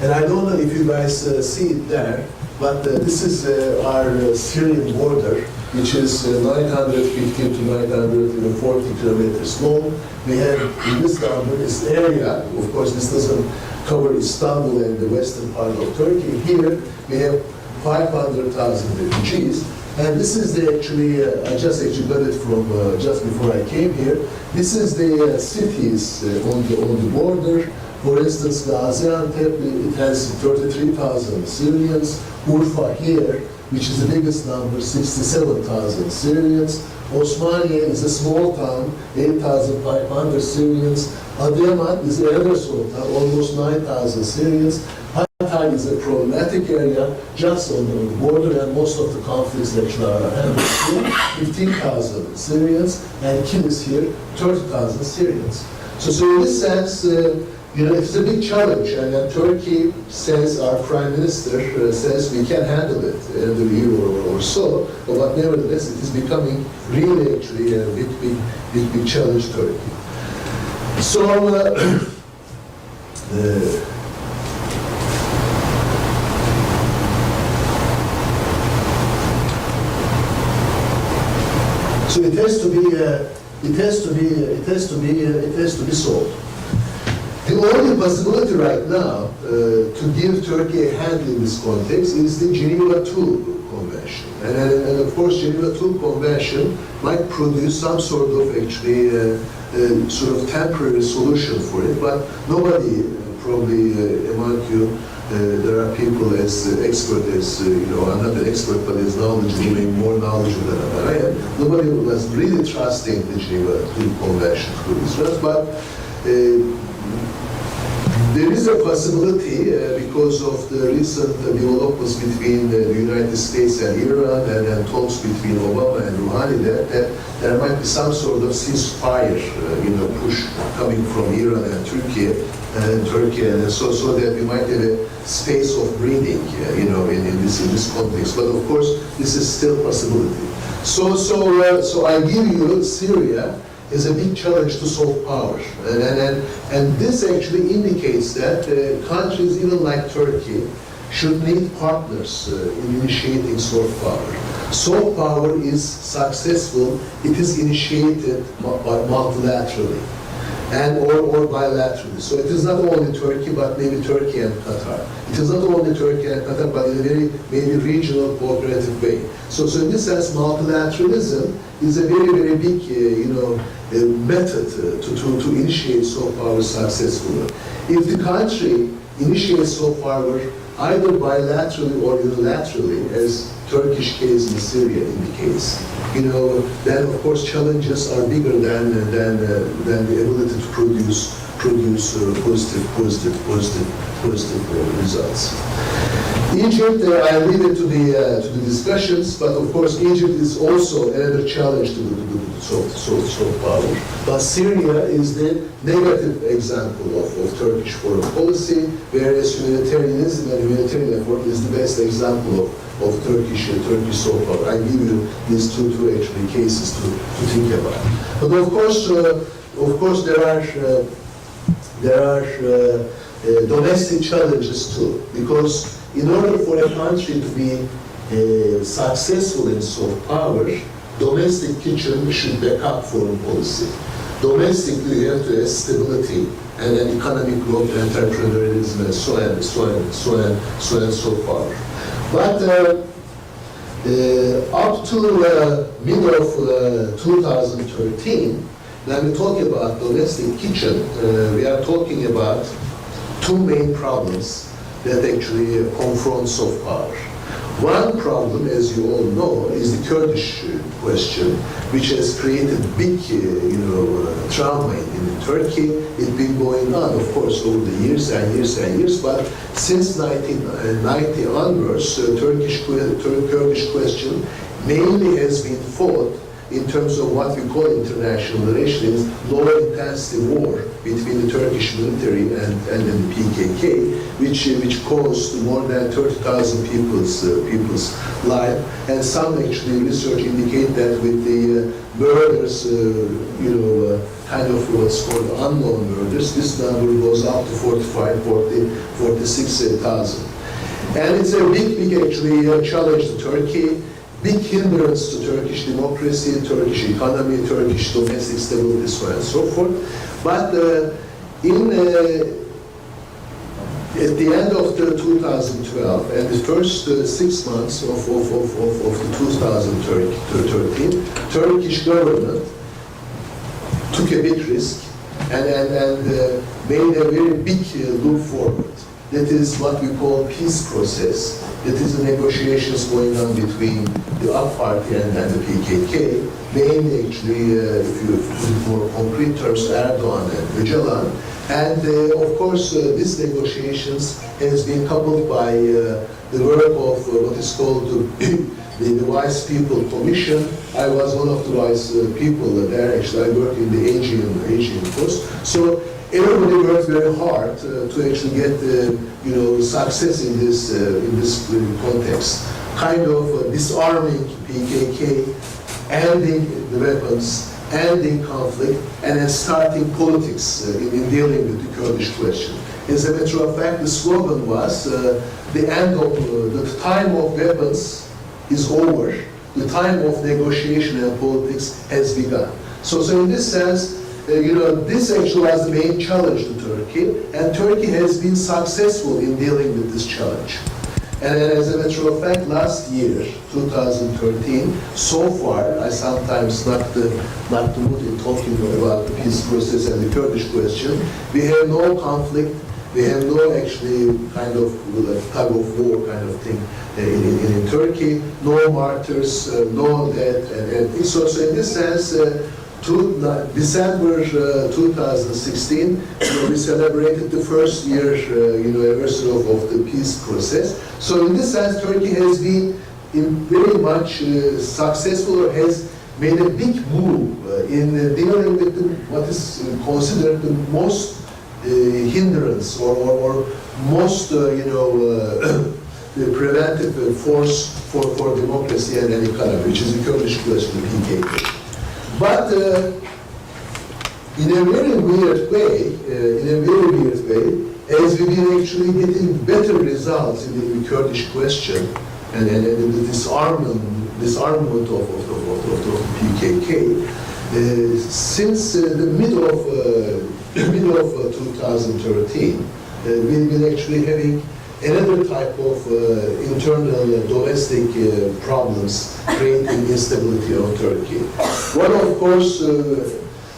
And I don't know if you guys see it there, but this is our Syrian border, which is 950 to 940 kilometers long. We have in this number, this area, of course this doesn't cover Istanbul and the western part of Turkey. Here we have 500,000 refugees. And this is I just got it from just before I came here. This is the cities on the border. For instance, Gaziantep, it has 33,000 Syrians. Urfa here, which is the biggest number, 67,000 Syrians. Osmaniye is a small town, 8,500 Syrians. Adıyaman is another small town, almost 9,000 Syrians. Hatay is a problematic area just on the border, and most of the conflicts actually are handled here. 15,000 Syrians, and Kilis here, 30,000 Syrians. So in this sense, You know, it's a big challenge, and Turkey says, our prime minister says we can handle it in a year or so, but nevertheless it is becoming really actually a big challenge, Turkey. So, so it has to be solved. The only possibility right now to give Turkey a hand in this context is the Geneva II Convention. And of course, Geneva II Convention might produce some sort of actually sort of temporary solution for it, but nobody, probably among you, there are people as expert as, you know, I'm not an expert, but as knowledgeable, maybe more knowledgeable than I am. Nobody was really trusting the Geneva II Convention to this, but there is a possibility because of the recent developments between the United States and Iran and talks between Obama and Rouhani that there might be some sort of ceasefire, you know, push coming from Iran and Turkey, and so that we might have a space of breathing, you know, in this context. But of course, this is still a possibility. So I give you Syria is a big challenge to soft power. And this actually indicates that countries even like Turkey should need partners in initiating soft power. Soft power is successful, it is initiated multilaterally and or bilaterally. So it is not only Turkey, but maybe Turkey and Qatar. It is not only Turkey and Qatar, but in a very maybe regional cooperative way. So in this sense, multilateralism is a very big, you know, method to initiate soft power successfully. If the country initiates soft power either bilaterally or unilaterally, as Turkish case in Syria indicates, you know, then of course challenges are bigger than the ability to produce positive results. Egypt, I leave it to the discussions, but of course Egypt is also another challenge to soft power. But Syria is the negative example of Turkish foreign policy, whereas humanitarianism and humanitarian effort is the best example of Turkish soft power. I give you these two actually cases to think about. But of course there are domestic challenges too, because in order for a country to be successful in soft power, domestic kitchen should back up foreign policy. Domestically, you have to have stability and an economic growth, entrepreneurialism, and so far. But up to middle of 2013, when we talk about domestic kitchen, we are talking about two main problems that actually confront soft power. One problem, as you all know, is the Kurdish question, which has created big, trauma in Turkey. It's been going on, of course, over the years and years. But since 1990 onwards, Kurdish question mainly has been fought in terms of what we call international relations, low-intensity war between the Turkish military and the PKK, which caused more than 30,000 people's life. And some actually research indicate that with the murders, kind of what's called unknown murders, this number goes up to 46,000. And it's a big actually challenge to Turkey. Big hindrance to Turkish democracy, Turkish economy, Turkish domestic stability, so on and so forth. But at the end of the 2012 and the first 6 months of the 2013, Turkish government took a big risk and made a very big loop forward. That is what we call peace process. That is the negotiations going on between the AK Party and the PKK, mainly actually, if you put more concrete terms, Erdogan and Öcalan. And of course, these negotiations has been coupled by the work of what is called the Wise People Commission. I was one of the wise people there. Actually, I worked in the Aegean Coast. So everybody worked very hard to actually get success in this context. Kind of disarming PKK, ending the weapons, ending conflict, and then starting politics in dealing with the Kurdish question. As a matter of fact, the slogan was the end of the time of weapons is over. The time of negotiation and politics has begun. So in this sense, this actually was the main challenge to Turkey, and Turkey has been successful in dealing with this challenge. And as a matter of fact, last year, 2013, so far, I sometimes not the mood in talking about the peace process and the Kurdish question. We have no conflict. We have no actually kind of tug of war kind of thing in Turkey. No martyrs, no death, and so in this sense. December 2016, we celebrated the first year anniversary of the peace process. So in this sense, Turkey has been very much successful, or has made a big move in dealing with what is considered the most hindrance or most the preventive force for democracy and economy, which is the Kurdish question, the PKK. But in a very weird way, as we've been actually getting better results in the Kurdish question and the disarmament of the PKK, since the middle of 2013, we've been actually having another type of internal domestic problems creating instability on Turkey. One, of course,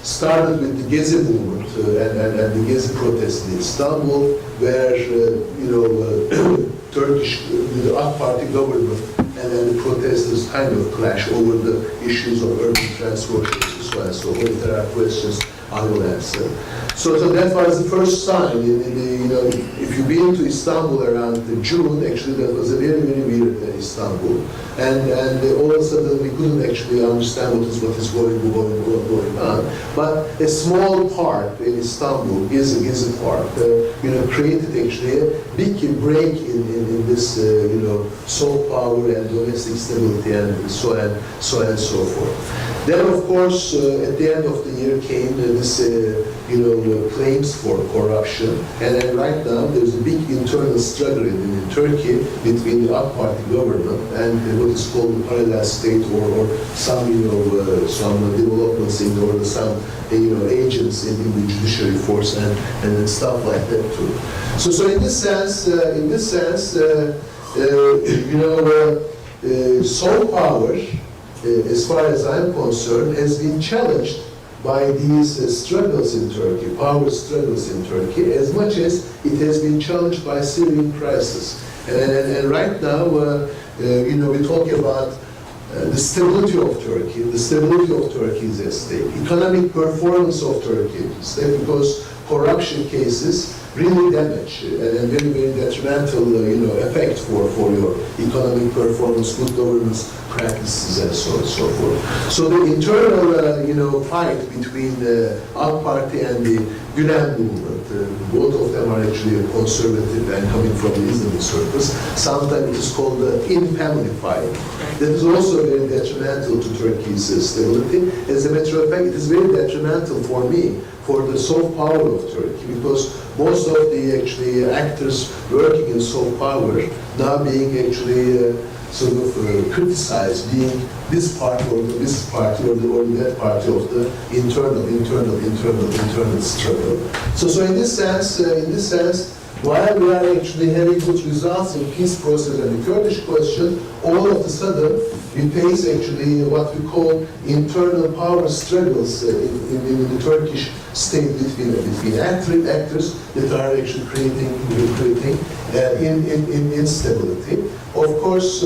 started with the Gezi movement and the Gezi protests in Istanbul, where Turkish, the AK Party government and then the protesters kind of clash over the issues of urban transport and so on and so forth. There are questions I will answer. So that was the first sign. If you've been to Istanbul around June, actually that was a very, very weird Istanbul. And all of a sudden we couldn't actually understand what is going on. But a small part in Istanbul is a part, created actually a big break in this, soft power and domestic stability and so on and so forth. Then, of course, at the end of the year came this, claims for corruption, and then right now there's a big internal struggle in Turkey between the AK Party government and what is called the parallel state, or some, some developments or some, agents in the judiciary force and stuff like that too. So in this sense, soft power, as far as I'm concerned, has been challenged by these struggles in Turkey, power struggles in Turkey, as much as it has been challenged by Syrian crisis. And right now, we talk about the stability of Turkey. The stability of Turkey is at stake. Economic performance of Turkey is at stake, because corruption cases really damage and very, very detrimental, effect for your economic performance, good governance practices, and so on and so forth. So the internal, fight between the AK Party and the Gülen movement, both of them are actually conservative and coming from the Islamic circles. Sometimes it is called the in-family fight. That is also very detrimental to Turkey's stability. As a matter of fact, it is very detrimental for me, for the soft power of Turkey, because most of the actors working in soft power now being actually criticized, being this party or this party or that party of the internal struggle. So in this sense, while we are actually having good results in peace process and the Kurdish question, all of a sudden we face actually what we call internal power struggles in the Turkish state between actors that are actually creating instability. Of course,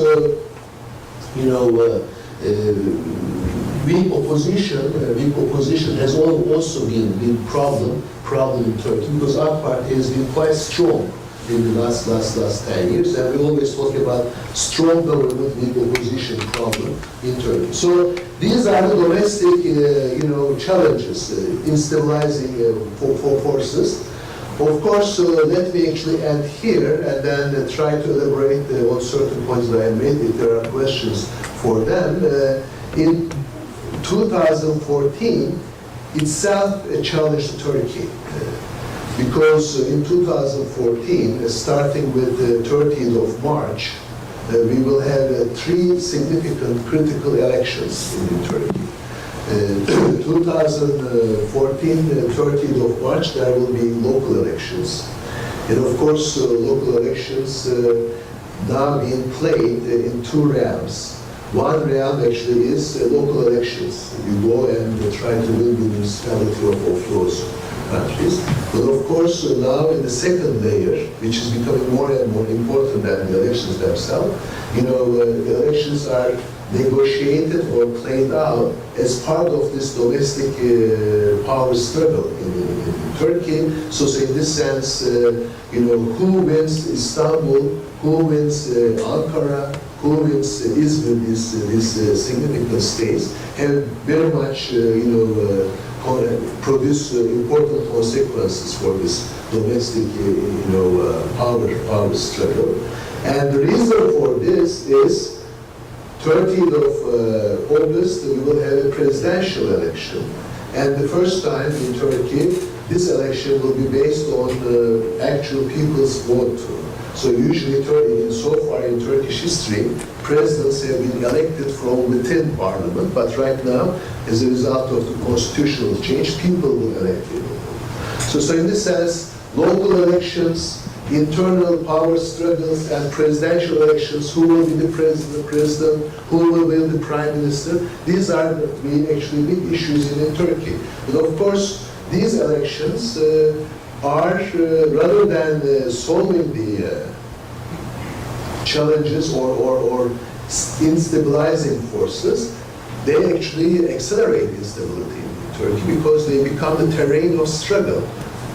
weak opposition has also been problem in Turkey, because our party has been quite strong in the last 10 years, and we always talk about strong government weak opposition problem in Turkey. So these are the domestic, challenges in stabilizing forces. Of course, let me actually end here and then try to elaborate on certain points that I made if there are questions for them. In 2014, itself challenged Turkey. Because in 2014, starting with the 30th of March, we will have 3 significant critical elections in Turkey. 2014, 30th of March, there will be local elections. And of course, local elections now being played in 2 realms. One realm actually is local elections. You go and try to win the municipality of those countries. But of course, now in the second layer, which is becoming more and more important than the elections themselves, the elections are negotiated or played out as part of this domestic power struggle in Turkey. So in this sense, who wins Istanbul, who wins Ankara, who wins Izmir, these significant states, have very much, produce important consequences for this domestic, power struggle. And the reason for this is 30th of August, we will have a presidential election. And the first time in Turkey, this election will be based on actual people's vote. So usually, so far in Turkish history, presidents have been elected from within parliament, but right now, as a result of the constitutional change, people will elect people. So in this sense, local elections, internal power struggles, and presidential elections, who will be the president, who will be the prime minister, these are actually big issues in Turkey. But of course, these elections are, rather than solving the challenges or instabilizing forces, they actually accelerate instability in Turkey because they become the terrain of struggle.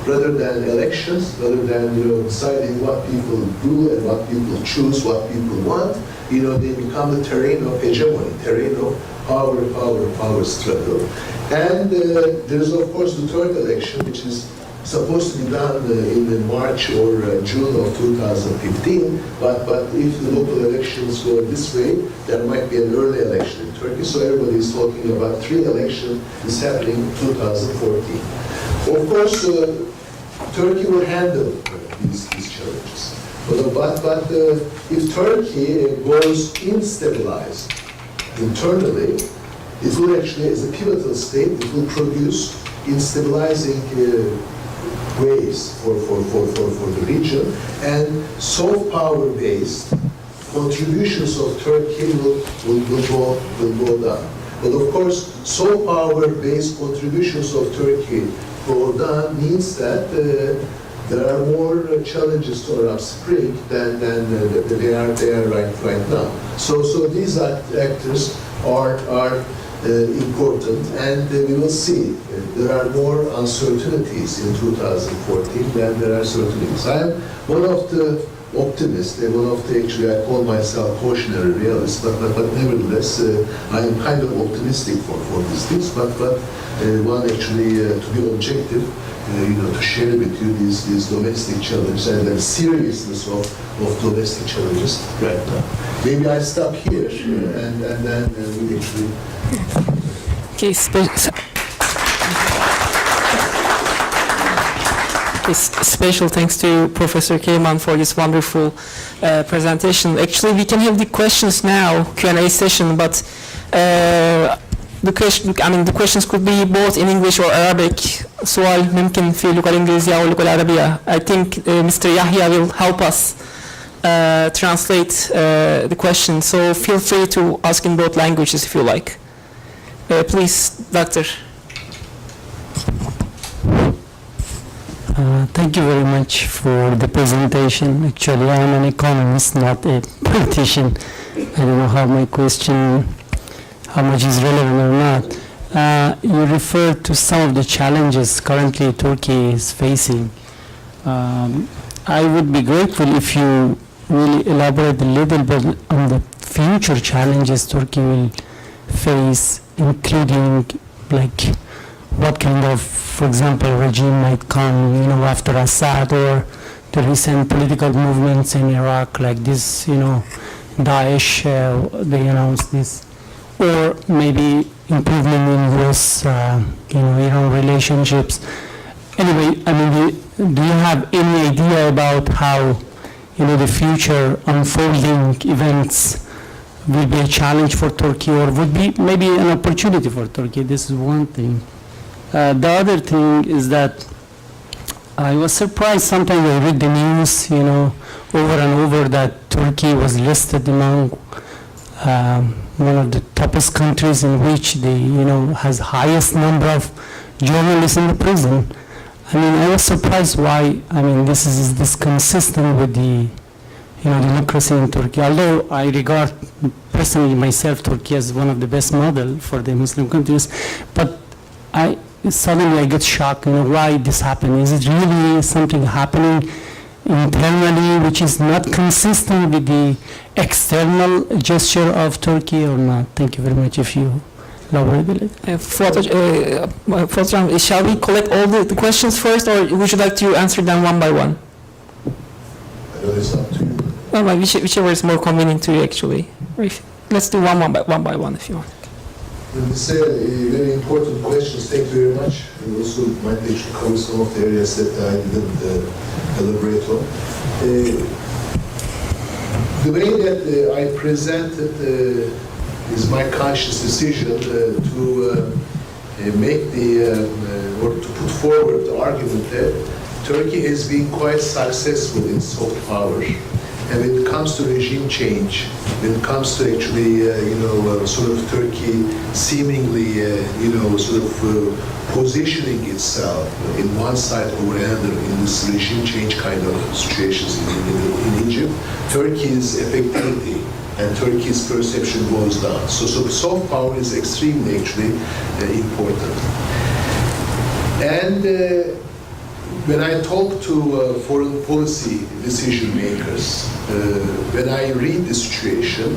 Rather than elections, rather than deciding what people do and what people choose, what people want, they become the terrain of hegemony, terrain of power struggle. And there's of course the third election, which is supposed to be done in March or June of 2015. But if the local elections go this way, there might be an early election in Turkey. So everybody is talking about 3 elections is happening in 2014. Of course, Turkey will handle these challenges. But if Turkey goes instabilized internally, it will actually, as a pivotal state, it will produce instabilizing waves for the region, and soft power-based contributions of Turkey will go down. But of course, soft power-based contributions of Turkey go down means that there are more challenges to Arab Spring than they are right now. So these actors are important, and we will see there are more uncertainties in 2014 than there are certainties. I am one of the optimists, and one of the, actually I call myself cautionary realist, but nevertheless I am kind of optimistic for these things, but one actually to be objective, to share with you these domestic challenges and the seriousness of domestic challenges right now. Maybe I stop here and then we actually... Okay, special thanks to Professor Keyman for this wonderful presentation. Actually, we can have the questions now, Q&A session, but the questions could be both in English or Arabic. سؤال ممكن في اللغة الإنجليزية أو اللغة العربية. I think Mr. Yahya will help us translate the question. So feel free to ask in both languages if you like. Please, Doctor. Thank you very much for the presentation. Actually, I am an economist, not a politician. I don't know how my question, how much is relevant or not. You referred to some of the challenges currently Turkey is facing. I would be grateful if you really elaborate a little bit on the future challenges Turkey will face, including like what kind of, for example, regime might come, after Assad, or the recent political movements in Iraq, like this, Daesh, they announced this, or maybe improvement in U.S., Iran relationships. Anyway, I mean, do you have any idea about how, the future unfolding events will be a challenge for Turkey, or would be maybe an opportunity for Turkey? This is one thing. The other thing is that I was surprised sometimes I read the news, over and over, that Turkey was listed among one of the toughest countries in which has highest number of journalists in the prison. I mean, I was surprised why, this is consistent with the, democracy in Turkey. Although I regard personally myself, Turkey, as one of the best model for the Muslim countries, but suddenly I get shocked, why this happened. Is it really something happening internally which is not consistent with the external gesture of Turkey or not? Thank you very much. If you elaborate a little. Shall we collect all the questions first, or would you like to answer them one by one? I know it's up to you. No, whichever is more convenient to you, actually. Right. Let's do one by one if you want. It's a very important question. Thank you very much. And also might actually cover some of the areas that I didn't elaborate on. The way that I presented is my conscious decision to make or to put forward the argument that Turkey has been quite successful in soft power. And when it comes to regime change, when it comes to actually, sort of Turkey seemingly, positioning itself in one side or another in this regime change kind of situations in Egypt, Turkey's effectivity and Turkey's perception goes down. So soft power is extremely actually important. And when I talk to foreign policy decision makers, when I read the situation,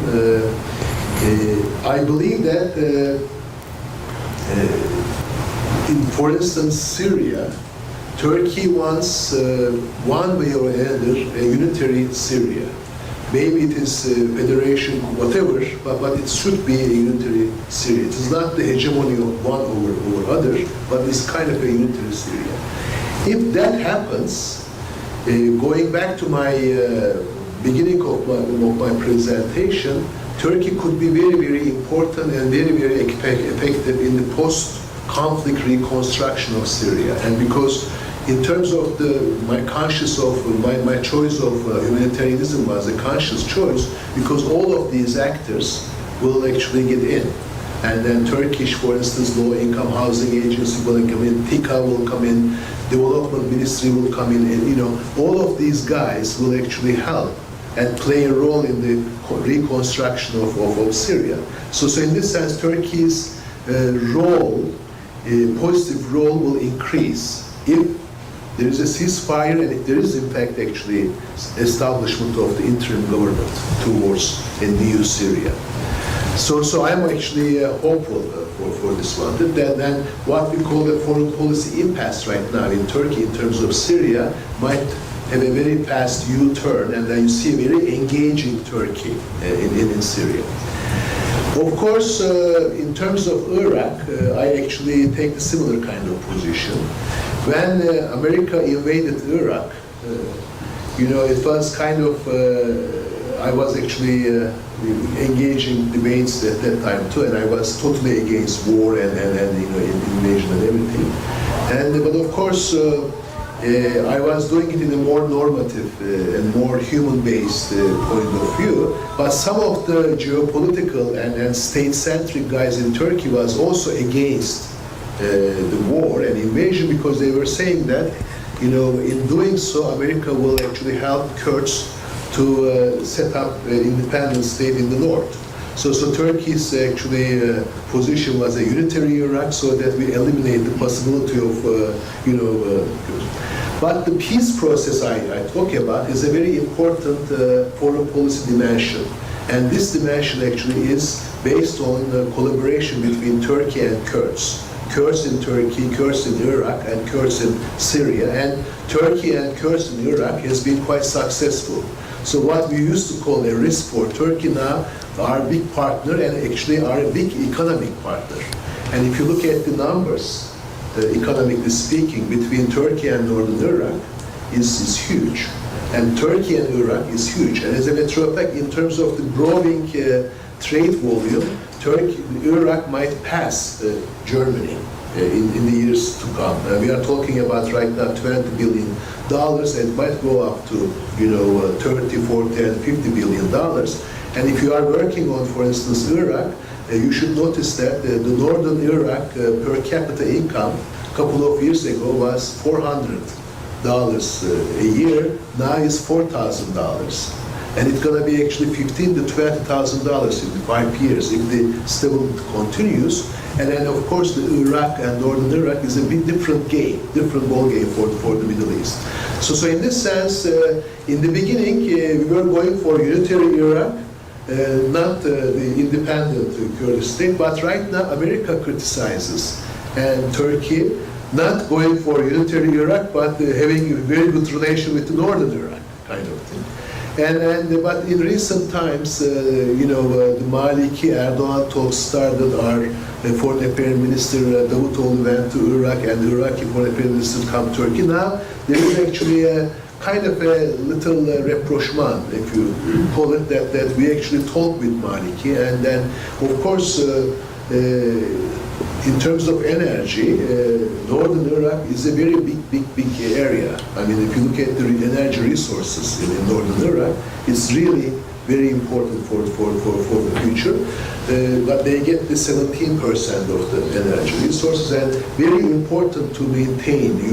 I believe that, for instance, Syria, Turkey wants one way or another a unitary Syria. Maybe it is federation, whatever, but it should be a unitary Syria. It is not the hegemony of one over other, but it's kind of a unitary Syria. If that happens, going back to my beginning of my presentation, Turkey could be very, very important and very, very effective in the post-conflict reconstruction of Syria. And because in terms of my choice of humanitarianism was a conscious choice, because all of these actors will actually get in. And then Turkish, for instance, low-income housing agency will come in, TİKA will come in, development ministry will come in, and all of these guys will actually help and play a role in the reconstruction of Syria. So in this sense, Turkey's positive role will increase if there is a ceasefire and if there is in fact actually establishment of the interim government towards a new Syria. So I'm actually hopeful for this one. Then what we call a foreign policy impasse right now in Turkey in terms of Syria might have a very fast U-turn, and then you see a very engaging Turkey in Syria. Of course, in terms of Iraq, I actually take a similar kind of position. When America invaded Iraq, it was kind of, I was actually engaging debates at that time too, and I was totally against war and invasion and everything. But of course, I was doing it in a more normative and more human-based point of view. But some of the geopolitical and state-centric guys in Turkey was also against the war and invasion, because they were saying that, in doing so, America will actually help Kurds to set up an independent state in the north. So Turkey's actually position was a unitary Iraq, so that we eliminate the possibility of, But the peace process I talk about is a very important foreign policy dimension. And this dimension actually is based on collaboration between Turkey and Kurds. Kurds in Turkey, Kurds in Iraq, and Kurds in Syria. And Turkey and Kurds in Iraq has been quite successful. So what we used to call a risk for Turkey now are a big partner and actually are a big economic partner. And if you look at the numbers, economically speaking, between Turkey and northern Iraq is huge. And Turkey and Iraq is huge. And as a matter of fact, in terms of the growing trade volume, Iraq might pass Germany in the years to come. We are talking about right now $20 billion, and it might go up to 30, 40, and $50 billion. And if you are working on, for instance, Iraq, you should notice that the northern Iraq per capita income a couple of years ago was $400 a year. Now is $4,000. And it's going to be actually $15,000 to $20,000 in 5 years if the stability continues. And then, of course, the Iraq and northern Iraq is a bit different game, different ball game for the Middle East. So in this sense, in the beginning, we were going for unitary Iraq, not the independent Kurdish state. But right now, America criticizes, and Turkey not going for unitary Iraq, but having a very good relation with the northern Iraq, kind of thing. But in recent times, the Maliki Erdogan talks started. Our Foreign Affairs Minister Davutoğlu went to Iraq, and the Iraqi Foreign Affairs Minister come to Turkey. Now there is actually a kind of a little rapprochement, if you call it that we actually talk with Maliki, and then of course. In terms of energy, northern Iraq is a very big area. I mean, if you look at the energy resources in northern Iraq, it's really very important for the future. But they get the 17% of the energy resources, and very important to maintain the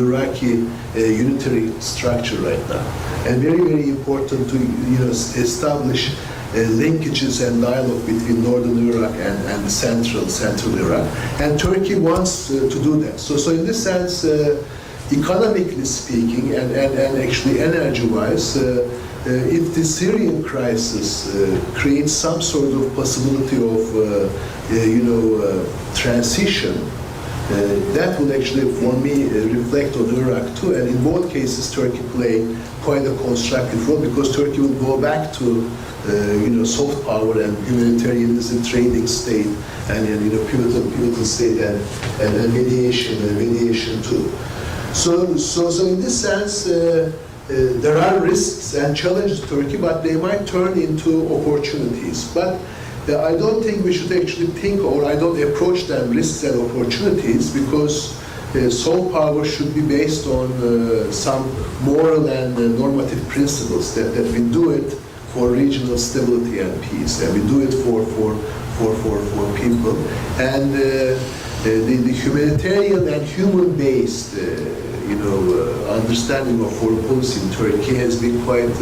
Iraqi unitary structure right now, and very important to establish linkages and dialogue between northern Iraq and central Iraq, and Turkey wants to do that. So in this sense, economically speaking, and actually energy-wise, if the Syrian crisis creates some sort of possibility of transition, that will actually, for me, reflect on Iraq too. And in both cases, Turkey played quite a constructive role, because Turkey will go back to soft power and humanitarianism, trading state, and pivotal state, and mediation too. So in this sense, there are risks and challenges to Turkey, but they might turn into opportunities. But I don't think we should actually think, or I don't approach them risks and opportunities, because soft power should be based on some moral and normative principles that we do it for regional stability and peace, and we do it for people. And the humanitarian and human-based, understanding of foreign policy in Turkey has been quite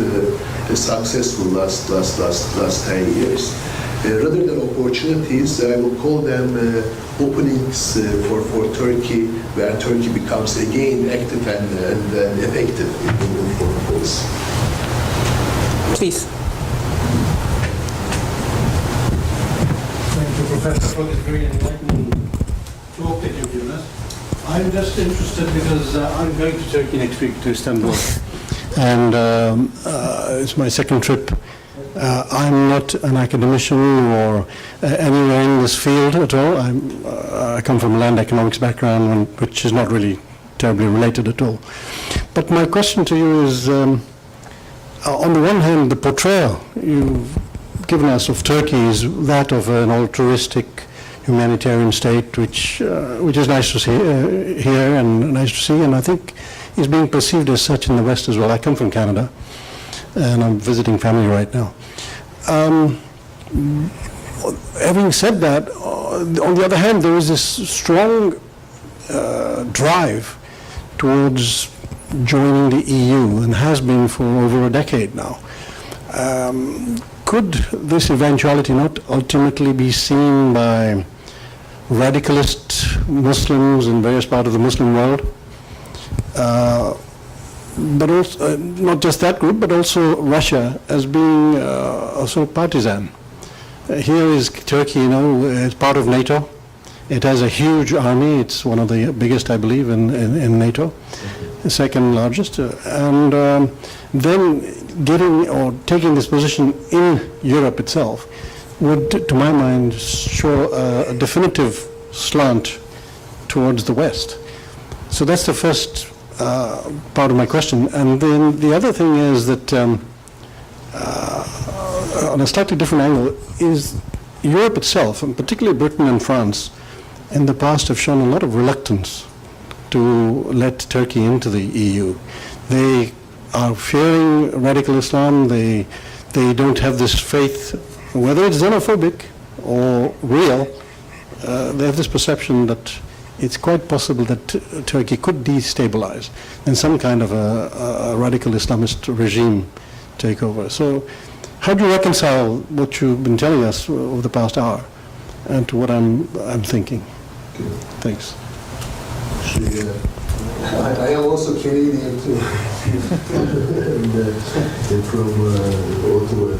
successful last 10 years. Rather than opportunities, I will call them openings for Turkey, where Turkey becomes again active and effective in foreign policy. Please. Thank you, Professor, for this very enlightening talk that you've given us. I'm just interested because I'm going to Turkey next week, to Istanbul, and it's my second trip. I'm not an academician or anywhere in this field at all. I come from a land economics background, which is not really terribly related at all. But my question to you is, on the one hand, the portrayal you've given us of Turkey is that of an altruistic humanitarian state, which is nice to see here and nice to see, and I think is being perceived as such in the West as well. I come from Canada, and I'm visiting family right now. Having said that, on the other hand, there is this strong drive towards joining the EU, and has been for over a decade now. Could this eventuality not ultimately be seen by radicalist Muslims in various parts of the Muslim world but also not just that group, but also Russia as being also partisan. Here is Turkey, it's part of NATO. It has a huge army. It's one of the biggest, I believe, in NATO, the second largest. And then taking this position in Europe itself would, to my mind, show a definitive slant towards the West. So that's the first part of my question. And then the other thing is that, on a slightly different angle, is Europe itself, and particularly Britain and France, in the past have shown a lot of reluctance to let Turkey into the EU. They are fearing radical Islam. They don't have this faith, whether it's xenophobic or real. They have this perception that it's quite possible that Turkey could destabilize and some kind of a radical Islamist regime take over. So how do you reconcile what you've been telling us over the past hour and to what I'm thinking? Okay. Thanks. Actually, I am also Canadian too, and from Ottawa.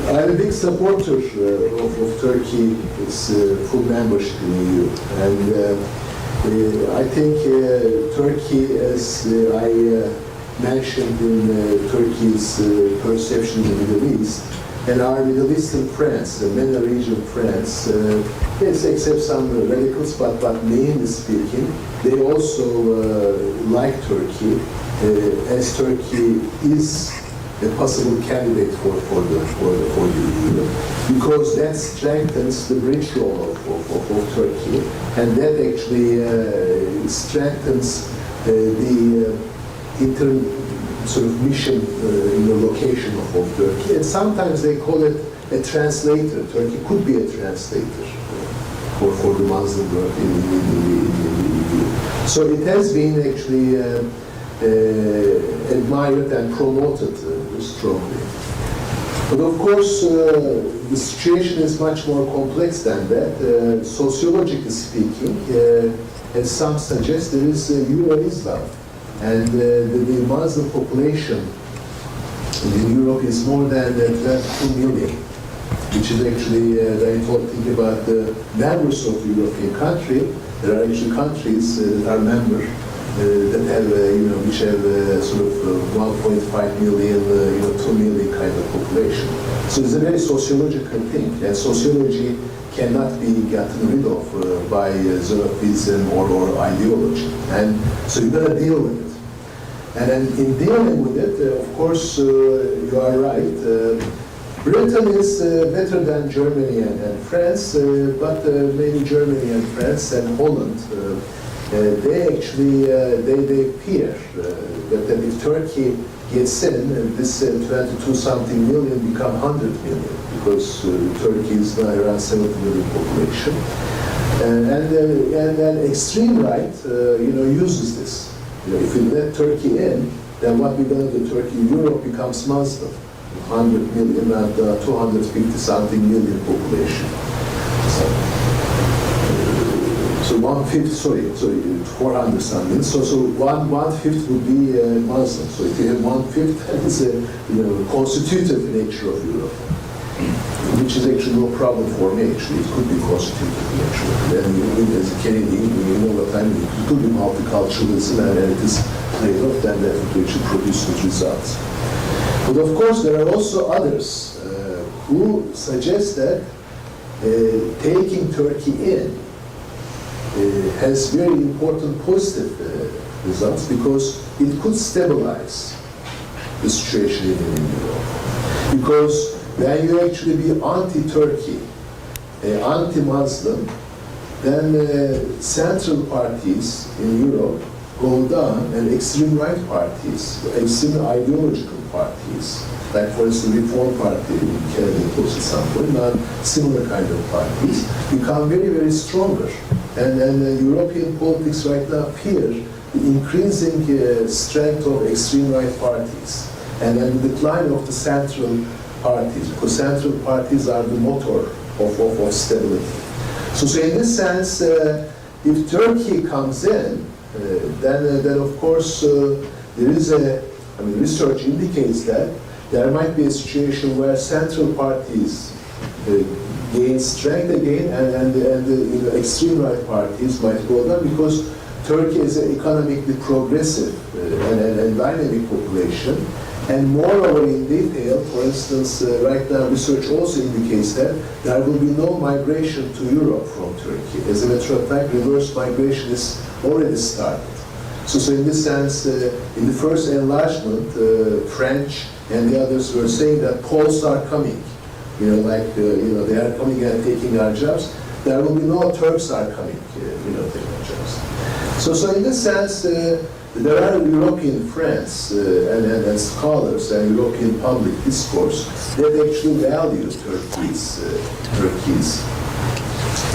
I'm a big supporter of Turkey's full membership in the EU, and I think Turkey, as I mentioned in Turkey's perception in the Middle East, and our Middle Eastern friends, the MENA region friends, yes, except some radicals, but mainly speaking, they also like Turkey, as Turkey is a possible candidate for the EU, because that strengthens the bridge role of Turkey, and that actually strengthens the sort of mission in the location of Turkey. And sometimes they call it a translator. Turkey could be a translator for the Muslim world in the EU. So it has been actually admired and promoted strongly. But of course, the situation is much more complex than that. Sociologically speaking, as some suggest, there is Euro-Islam. And the Muslim population in Europe is more than 22 million, which is actually, when you think about the members of the European country, there are actually countries that are members that have, which have sort of 1.5 million, 2 million kind of population. So it's a very sociological thing, and sociology cannot be gotten rid of by xenophism or ideology. And so you've got to deal with it. And then in dealing with it, of course, you are right. Britain is better than Germany and France, but maybe Germany and France and Holland, they actually, they fear that if Turkey gets in, this 22-something million become 100 million, because Turkey is now around 70 million population. And then extreme right, uses this. If we let Turkey in, then what we're going to do? Europe becomes Muslim, 100 million and 250-something million population. So 400 something. So one fifth would be Muslim. So if you have 1/5, that is a constitutive nature of Europe, which is actually no problem for me. Actually, it could be constitutive nature. Then as a Canadian, you know what I mean. It could be multiculturalism, and it is played off. Then definitely it should produce good results. But of course, there are also others who suggest that taking Turkey in has very important positive results, because it could stabilize the situation in Europe. Because when you actually be anti-Turkey, anti-Muslim, then central parties in Europe go down, and extreme right parties, extreme ideological parties, like for instance the Reform Party in Canada, close to some point, now similar kind of parties, become very, very stronger. And European politics right now fear the increasing strength of extreme right parties, and then the decline of the central parties, because central parties are the motor of stability. So in this sense, if Turkey comes in, then of course there is research indicates that there might be a situation where central parties gain strength again, and the extreme right parties might go down, because Turkey is an economically progressive and dynamic population. And moreover, in detail, for instance, right now research also indicates that there will be no migration to Europe from Turkey. As a matter of fact, reverse migration is already started. So in this sense, in the first enlargement, French and the others were saying that Poles are coming. They are coming and taking our jobs. There will be no Turks are coming, taking our jobs. So in this sense, there are European friends and scholars and European public discourse that actually value Turkey's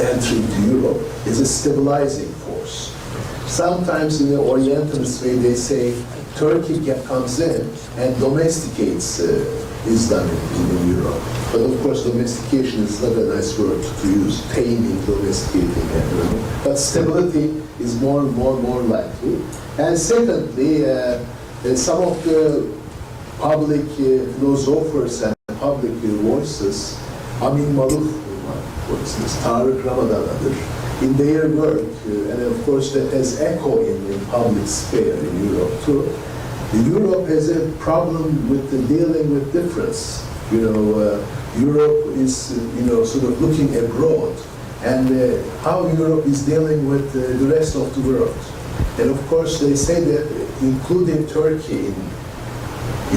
entry into Europe as a stabilizing force. Sometimes in the Orientalist way they say Turkey comes in and domesticates Islam in Europe. But of course domestication is not a nice word to use, taming, domesticating, but stability is more and more likely. And secondly, some of the public philosophers and public voices, Amin Maluf, for instance, Tarık Ramadan'dır, in their work, and of course that has echo in public sphere in Europe too. Europe has a problem with dealing with difference. Europe is, sort of looking abroad, and how Europe is dealing with the rest of the world. And of course, they say that including Turkey in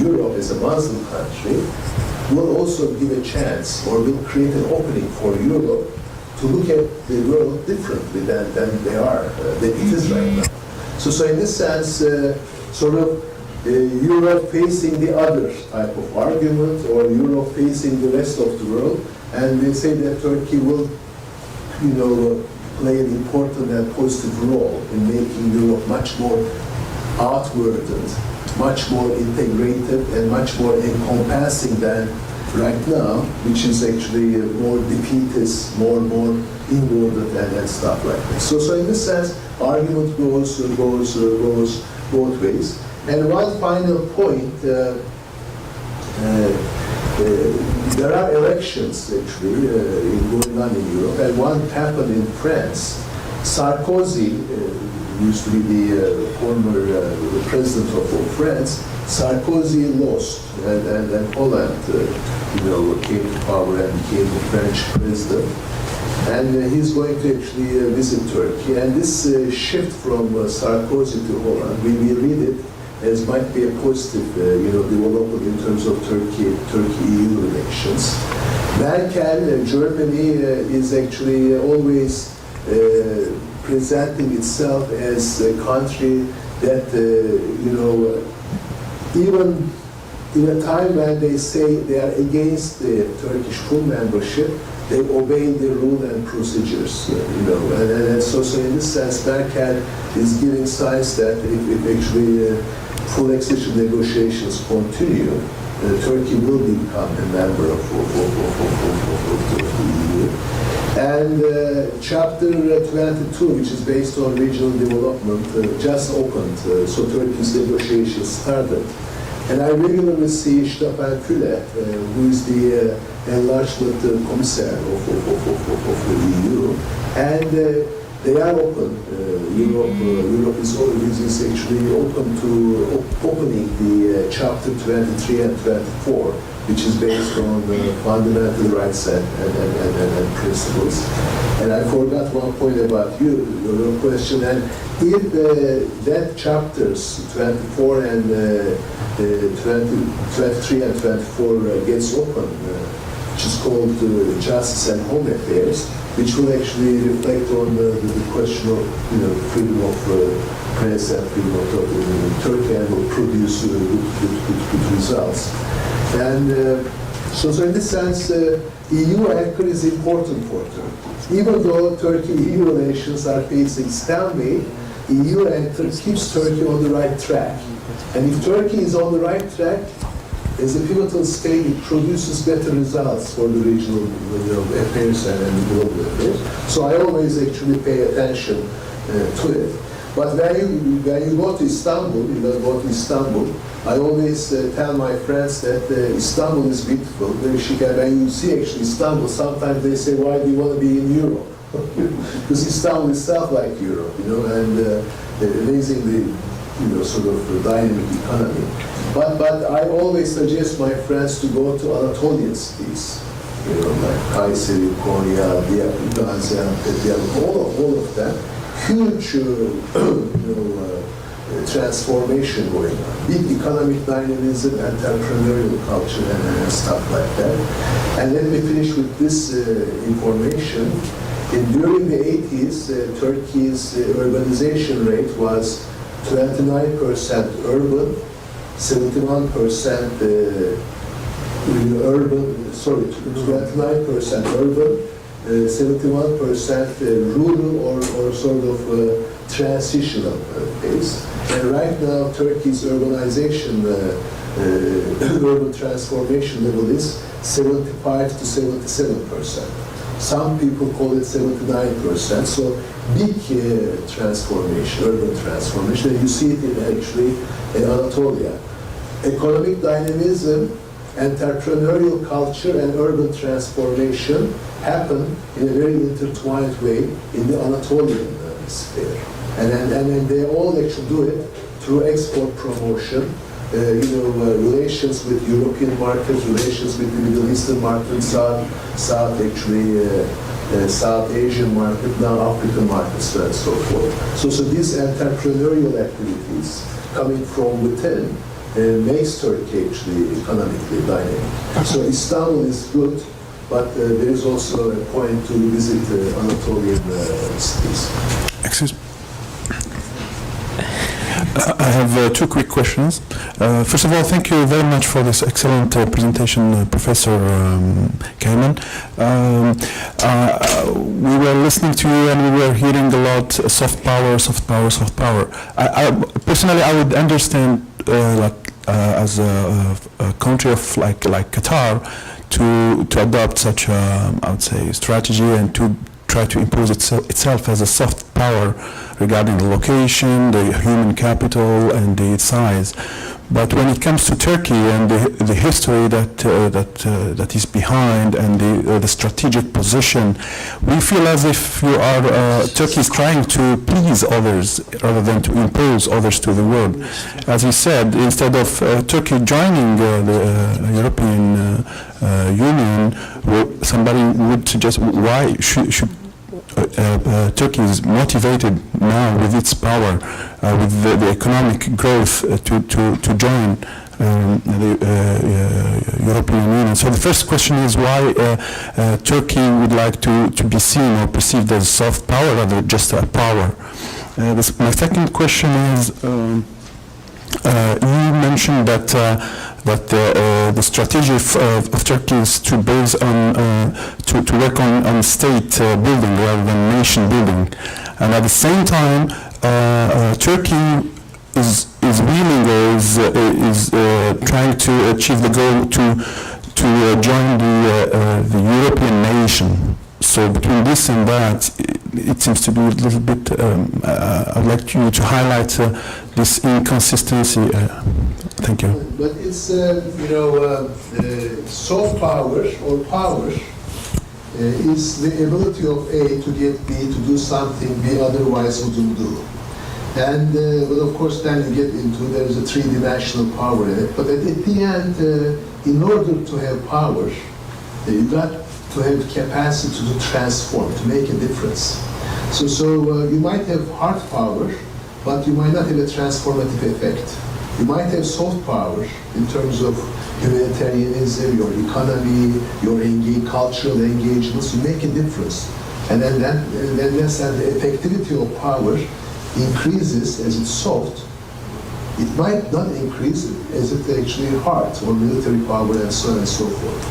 Europe as a Muslim country will also give a chance, or will create an opening for Europe to look at the world differently than it is right now. So in this sense, Europe facing the other type of argument, or Europe facing the rest of the world, and they say that Turkey will, play an important and positive role in making Europe much more outwarded, much more integrated, and much more encompassing than right now, which is actually more defeatist, more inwarded, and stuff like that. So in this sense, argument goes both ways. And one final point, there are elections actually going on in Europe, and one happened in France. Sarkozy used to be the former president of France. Sarkozy lost, and Holland, came to power and became the French president. And he's going to actually visit Turkey. And this shift from Sarkozy to Holland, we read it as might be a positive, development in terms of Turkey-EU relations. Merkel, Germany, is actually always presenting itself as a country that, even in a time when they say they are against the Turkish full membership, they obey the rule and procedures, And so in this sense, Merkel is giving signs that if actually full accession negotiations continue, Turkey will become a member of the EU. And Chapter 22, which is based on regional development, just opened, so Turkey's negotiations started. And I regularly see Stefan Füle, who is the enlargement commissaire of the EU, and they are open. Europe is actually open to opening the Chapter 23 and 24, which is based on fundamental rights and principles. And I forgot one point about your question. And if that chapters 24 and 23 and 24 gets open, which is called Justice and Home Affairs, which will actually reflect on the question of freedom of press and freedom of thought in Turkey, and will produce good results. And so in this sense, EU anchor is important for Turkey. Even though Turkey-EU relations are facing stalemate, EU anchor keeps Turkey on the right track. And if Turkey is on the right track, as a pivotal state, it produces better results for the regional affairs and the global affairs. So I always actually pay attention to it. But when you go to Istanbul, I always tell my friends that Istanbul is beautiful. When you see actually Istanbul, sometimes they say, why do you want to be in Europe? Because Istanbul itself like Europe, and amazingly, sort of dynamic economy. But I always suggest my friends to go to Anatolian cities, like Kayseri, Konya, Gaziantep, all of them. Huge, transformation going on. Big economic dynamism, entrepreneurial culture, and stuff like that. And let me finish with this information. During the 80s, Turkey's urbanization rate was 29% urban, 71% 29% urban, 71% rural or sort of transitional base. And right now, Turkey's urbanization, urban transformation level is 75 to 77%. Some people call it 79%. So big transformation, urban transformation. And you see it actually in Anatolia. Economic dynamism, entrepreneurial culture, and urban transformation happen in a very intertwined way in the Anatolian sphere. And they all actually do it through export promotion, relations with European markets, relations with the Middle Eastern market, South Asian market, now African markets, and so forth. So these entrepreneurial activities coming from within makes Turkey actually economically dynamic. So Istanbul is good, but there is also a point to visit Anatolian cities. Excuse me. I have two quick questions. First of all, thank you very much for this excellent presentation, Professor Kayman. We were listening to you and we were hearing a lot soft power, soft power, soft power. Personally, I would understand as a country of like Qatar to adopt such I would say strategy and to try to impose itself as a soft power regarding the location, the human capital, and the size. But when it comes to Turkey and the history that is behind and the strategic position, we feel as if Turkey is trying to please others rather than to impose others to the world. As you said, instead of Turkey joining the European Union, somebody would suggest why should Turkey is motivated now with its power, with the economic growth to join the European Union. So the first question is why Turkey would like to be seen or perceived as soft power rather than just a power. My second question is, you mentioned that the strategy of Turkey is to base on to work on state building rather than nation building, and at the same time, Turkey is willing or is trying to achieve the goal to join the European nation. So between this and that, it seems to be a little bit. I'd like you to highlight this inconsistency. Thank you. But it's soft power or power is the ability of A to get B to do something B otherwise wouldn't do. And but of course, then you get into there's a three-dimensional power in it. But at the end, in order to have power, you got to have capacity to transform, to make a difference. So you might have hard power, but you might not have a transformative effect. You might have soft power in terms of humanitarianism, your economy, your cultural engagements. You make a difference, and then the effectivity of power increases as it's soft. It might not increase as it actually hard or military power and so on and so forth.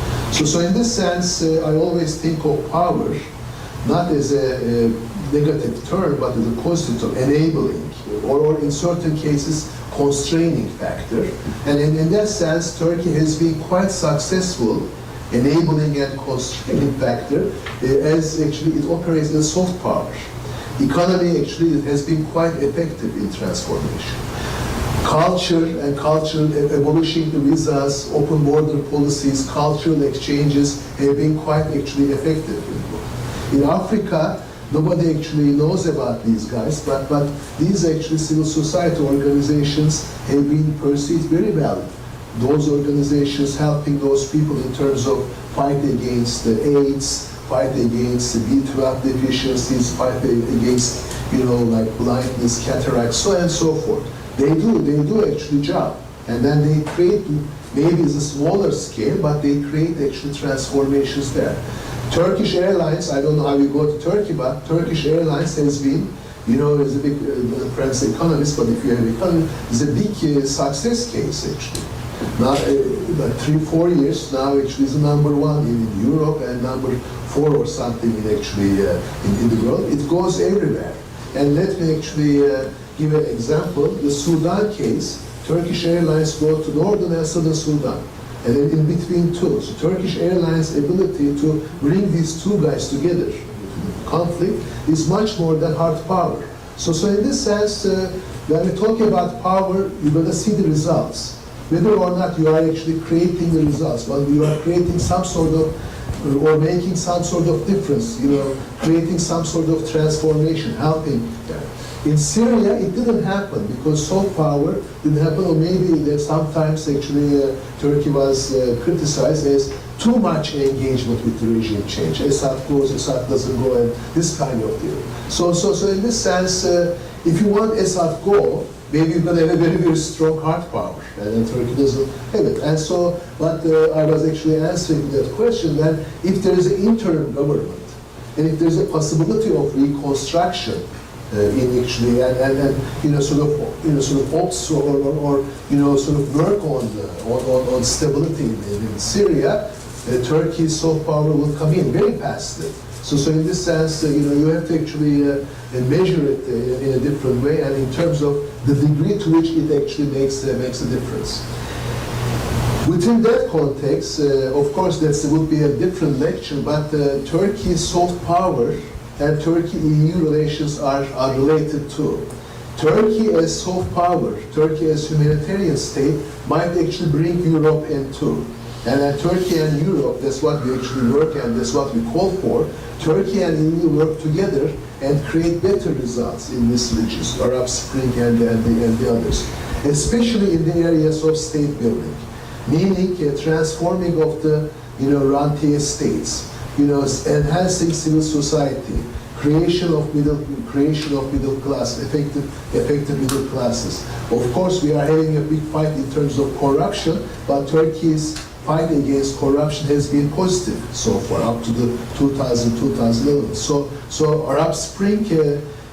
So in this sense, I always think of power not as a negative term, but as a positive, enabling, or in certain cases, constraining factor. And in that sense, Turkey has been quite successful enabling and constraining factor as actually it operates as soft power. Economy actually it has been quite effective in transformation. Culture and cultural abolishing the visas, open border policies, cultural exchanges have been quite actually effective. In Africa, nobody actually knows about these guys, but these actually civil society organizations have been perceived very well. Those organizations helping those people in terms of fight against the AIDS, fight against the B12 deficiencies, fight against, like blindness, cataracts, so on and so forth. They do actually job. And then they create, maybe it's a smaller scale, but they create actually transformations there. Turkish Airlines, I don't know how you go to Turkey, but Turkish Airlines has been, is a big, perhaps economist, but if you have economy, is a big success case actually. Now, like 3-4 years now, actually is number 1 in Europe and number 4 or something in actually in the world. It goes everywhere. And let me actually give an example. The Sudan case, Turkish Airlines go to northern and southern Sudan. And then in between two. So Turkish Airlines' ability to bring these two guys together, conflict, is much more than hard power. So in this sense, when we talk about power, you're going to see the results. Whether or not you are actually creating the results, but you are creating some sort of, or making some sort of difference, creating some sort of transformation, helping. In Syria, it didn't happen because soft power didn't happen, or maybe that sometimes actually Turkey was criticized as too much engagement with the regime change. Assad goes, Assad doesn't go, and this kind of deal. So in this sense, if you want Assad go, maybe you're going to have a very, very strong hard power, and then Turkey doesn't have it. And so, but I was actually answering that question that if there is an interim government, and if there's a possibility of reconstruction, in actually and sort of also or sort of work on stability in Syria, Turkey's soft power will come in very fast. So in this sense, you have to actually measure it in a different way, and in terms of the degree to which it actually makes a difference. Within that context, of course, that would be a different lecture, but Turkey's soft power and Turkey-EU relations are related too. Turkey as soft power, Turkey as humanitarian state might actually bring Europe into. And Turkey and Europe, that's what we actually work and that's what we call for. Turkey and EU work together and create better results in these regions, Arab Spring and the others, especially in the areas of state building, meaning transforming of the rentier states, enhancing civil society, creation of middle class, effective middle classes. Of course, we are having a big fight in terms of corruption, but Turkey's fight against corruption has been positive so far, up to the 2011. So Arab Spring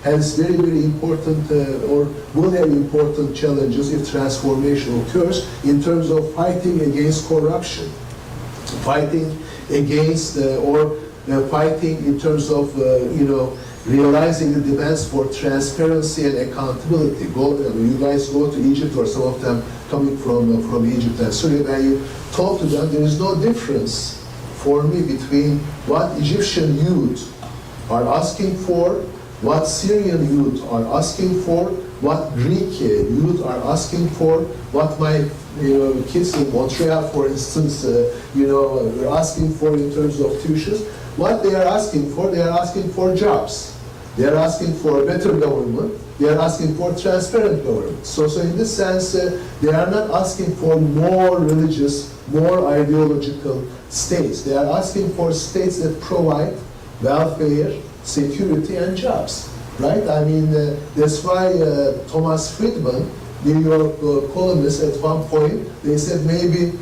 has very, very important, or will have important challenges if transformation occurs in terms of fighting against corruption, fighting against fighting in terms of realizing the demands for transparency and accountability. You guys go to Egypt, or some of them coming from Egypt and Syria, and you talk to them, there is no difference for me between what Egyptian youth are asking for, what Syrian youth are asking for, what Greek youth are asking for, what my kids in Montreal, for instance, are asking for in terms of tuitions. What they are asking for jobs. They are asking for a better government. They are asking for transparent government. So in this sense, they are not asking for more religious, more ideological states. They are asking for states that provide welfare, security, and jobs. Right? I mean, that's why Thomas Friedman, New York columnist, at one point, they said maybe,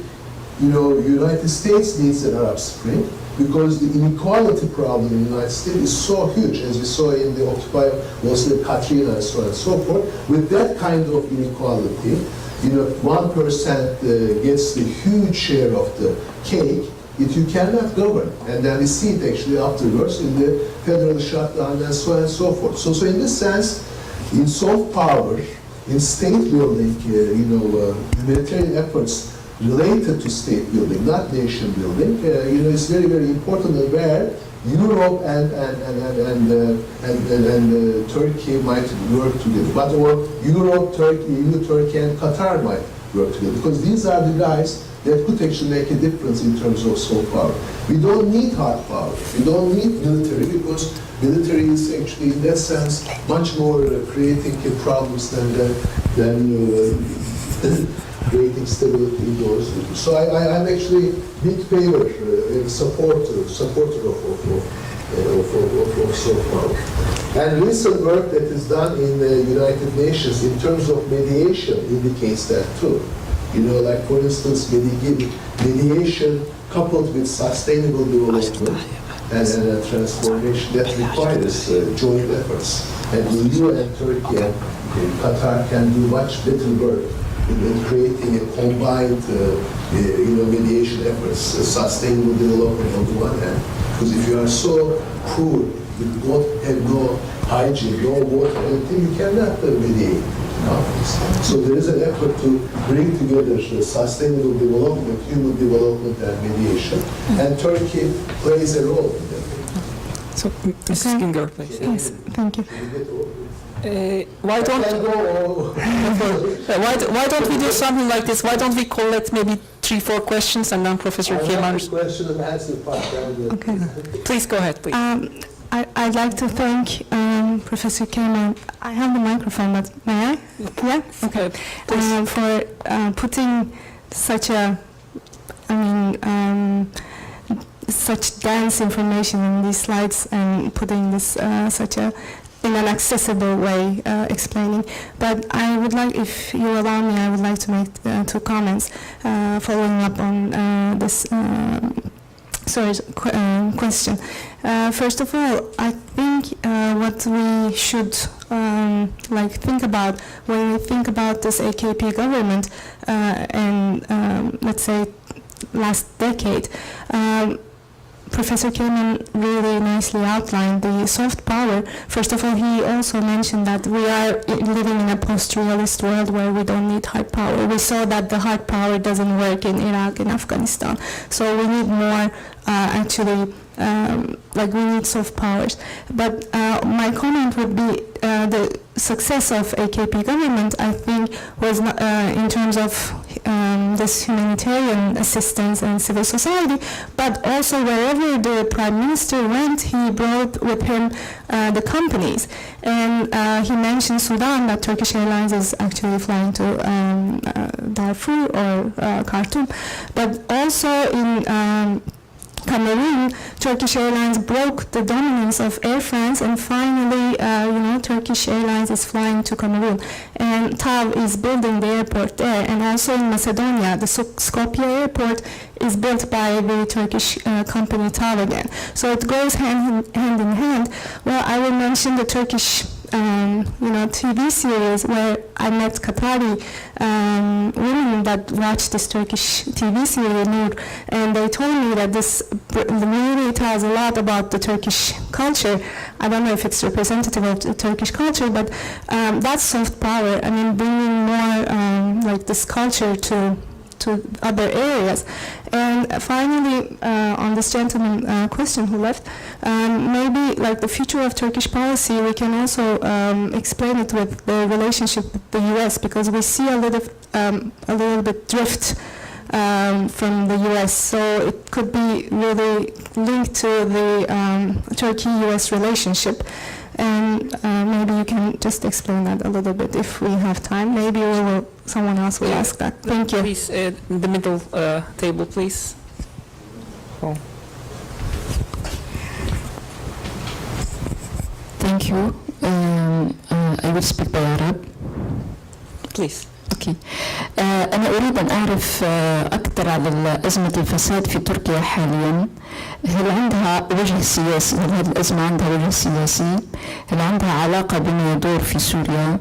United States needs an Arab Spring, because the inequality problem in the United States is so huge, as we saw in the Occupy, mostly Katrina and so on and so forth. With that kind of inequality, 1% gets the huge share of the cake, you cannot govern. And then we see it actually afterwards in the federal shutdown and so on and so forth. So in this sense, in soft power, in state building, humanitarian efforts related to state building, not nation building, it's very, very important that where Europe and Turkey might work together, but or Europe, Turkey, EU, Turkey, and Qatar might work together, because these are the guys that could actually make a difference in terms of soft power. We don't need hard power. We don't need military, because military is actually, in that sense, much more creating problems than creating stability indoors. So I'm actually big favor, supporter of soft power. And recent work that is done in the United Nations in terms of mediation indicates that too. Like for instance, mediation coupled with sustainable development and transformation that requires joint efforts. And EU and Turkey and Qatar can do much better work in creating a combined, mediation efforts, sustainable development on the one hand. Because if you are so poor, you don't have no hygiene, no water, anything, you cannot mediate. So there is an effort to bring together sustainable development, human development, and mediation. And Turkey plays a role in that. So, Mrs. Ginger, please. Yes, thank you. Why don't we do something like this? Why don't we collect maybe 3-4 questions and then Professor Kemal? Question and answer part. Okay. Please go ahead, please. I'd like to thank Professor Kemal. I have the microphone, but may I? Yeah? Okay. For putting such such dense information in these slides and putting this in an accessible way, explaining. But I would like, if you allow me, I would like to make 2 comments following up on this question. First of all, I think what we should think about when we think about this AKP government and let's say last decade, Professor Kemal really nicely outlined the soft power. First of all, he also mentioned that we are living in a post-realist world where we don't need hard power. We saw that the hard power doesn't work in Iraq and Afghanistan. So we need more, we need soft powers. But my comment would be the success of AKP government, I think, was not, in terms of this humanitarian assistance and civil society, but also wherever the Prime Minister went, he brought with him the companies. And he mentioned Sudan, that Turkish Airlines is actually flying to Darfur or Khartoum, but also in Cameroon, Turkish Airlines broke the dominance of Air France, and finally, Turkish Airlines is flying to Cameroon, and TAV is building the airport there. And also in Macedonia, the Skopje airport is built by the Turkish company TAV again. So it goes hand in hand. Well, I will mention the Turkish TV series where I met Qatari women that watched this Turkish TV series, Nur, and they told me that this really tells a lot about the Turkish culture. I don't know if it's representative of the Turkish culture, but that's soft power. I mean, bringing more this culture to other areas. And finally, on this gentleman question who left, maybe the future of Turkish policy, we can also explain it with the relationship with the U.S., because we see a little bit drift from the U.S. So it could be really linked to the Turkey-U.S. relationship. And maybe you can just explain that a little bit if we have time. Maybe someone else will ask that. Thank you. Please, the middle table, please. Oh. Thank you. I will speak by Arab. Please. أوكي. أنا أريد أن أعرف أكثر أكثر على أزمة الفساد في تركيا حاليا. هل عندها وجه سياسي؟ هل هذه الأزمة عندها وجه سياسي؟ هل عندها علاقة بما يدور في سوريا؟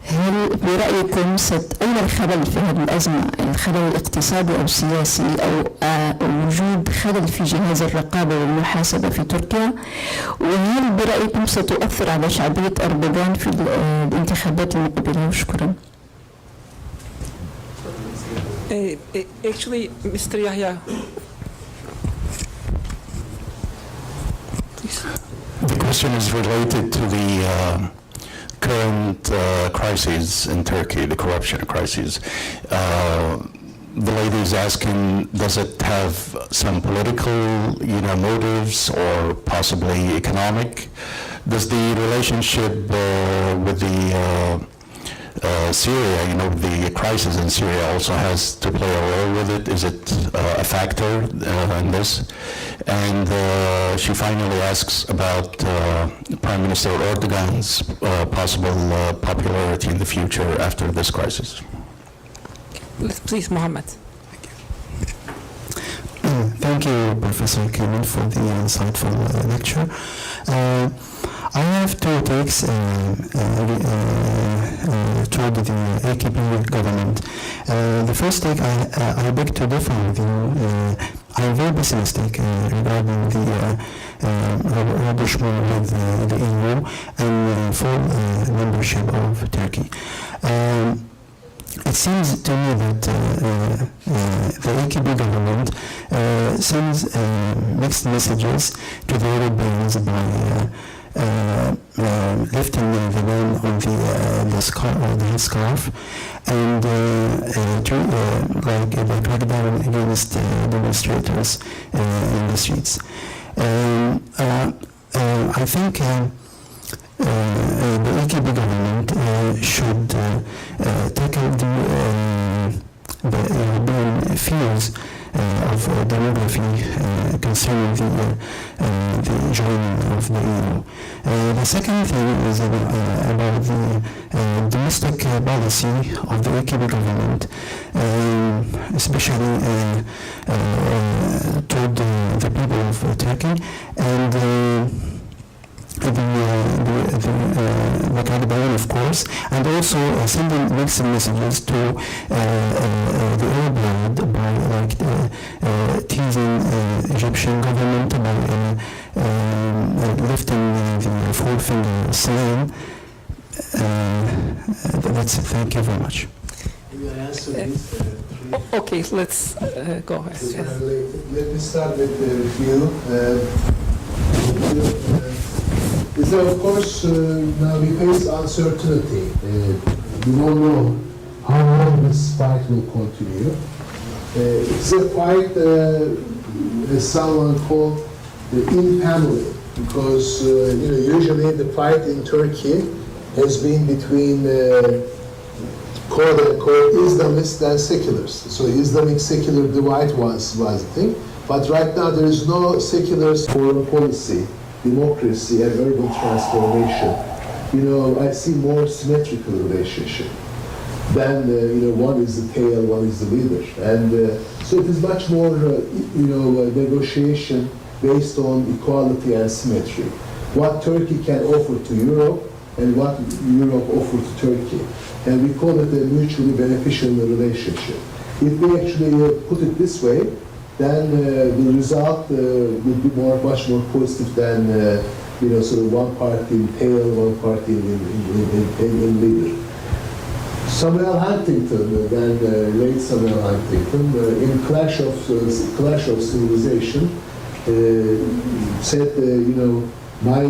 هل برأيكم أين الخلل في هذه الأزمة؟ الخلل الاقتصادي أو السياسي أو وجود خلل في جهاز الرقابة والمحاسبة في تركيا؟ وهل برأيكم ستؤثر على شعبية أردوغان في الانتخابات المقبلة؟ شكرا. Actually, Mr. Yahya. The question is related to the current crisis in Turkey, the corruption crisis. The lady is asking, does it have some political, motives or possibly economic? Does the relationship with the Syria, the crisis in Syria also has to play a role with it? Is it a factor in this? And she finally asks about Prime Minister Erdogan's possible popularity in the future after this crisis. Please, Mohammed. Thank you, Professor Kemal, for the insightful lecture. I have two takes toward the AKP government. The first take, I beg to differ with you. I am very pessimistic regarding the rapprochement with the EU and full membership of Turkey. It seems to me that the AKP government sends mixed messages to the Europeans by lifting the ban on the scarf and like the crackdown against demonstrators in the streets. I think the AKP government should tackle the European fears of demography concerning the joining of the EU. The second thing is about the domestic policy of the AKP government, especially toward the people of Turkey and the crackdown, of course, and also sending mixed messages to the Arab world by teasing Egyptian government by lifting the four-finger sign. That's it. Thank you very much. May I answer this? Okay, let's go ahead. Yes. Let me start with you. Is that, of course, now we face uncertainty. We don't know how long this fight will continue. It's a fight, as someone called, in family, because usually the fight in Turkey has been between quote-unquote Islamists and seculars. So Islamic secular divide was the thing, but right now there is no secular foreign policy, democracy and urban transformation. I see more symmetrical relationship than one is the tail, one is the leader, and so it is much more negotiation based on equality and symmetry. What Turkey can offer to Europe and what Europe offers to Turkey, and we call it a mutually beneficial relationship. If we actually put it this way, then the result would be much more positive than sort of one party in tail, one party in leader. Samuel Huntington, then late Samuel Huntington, in Clash of Civilization, said, my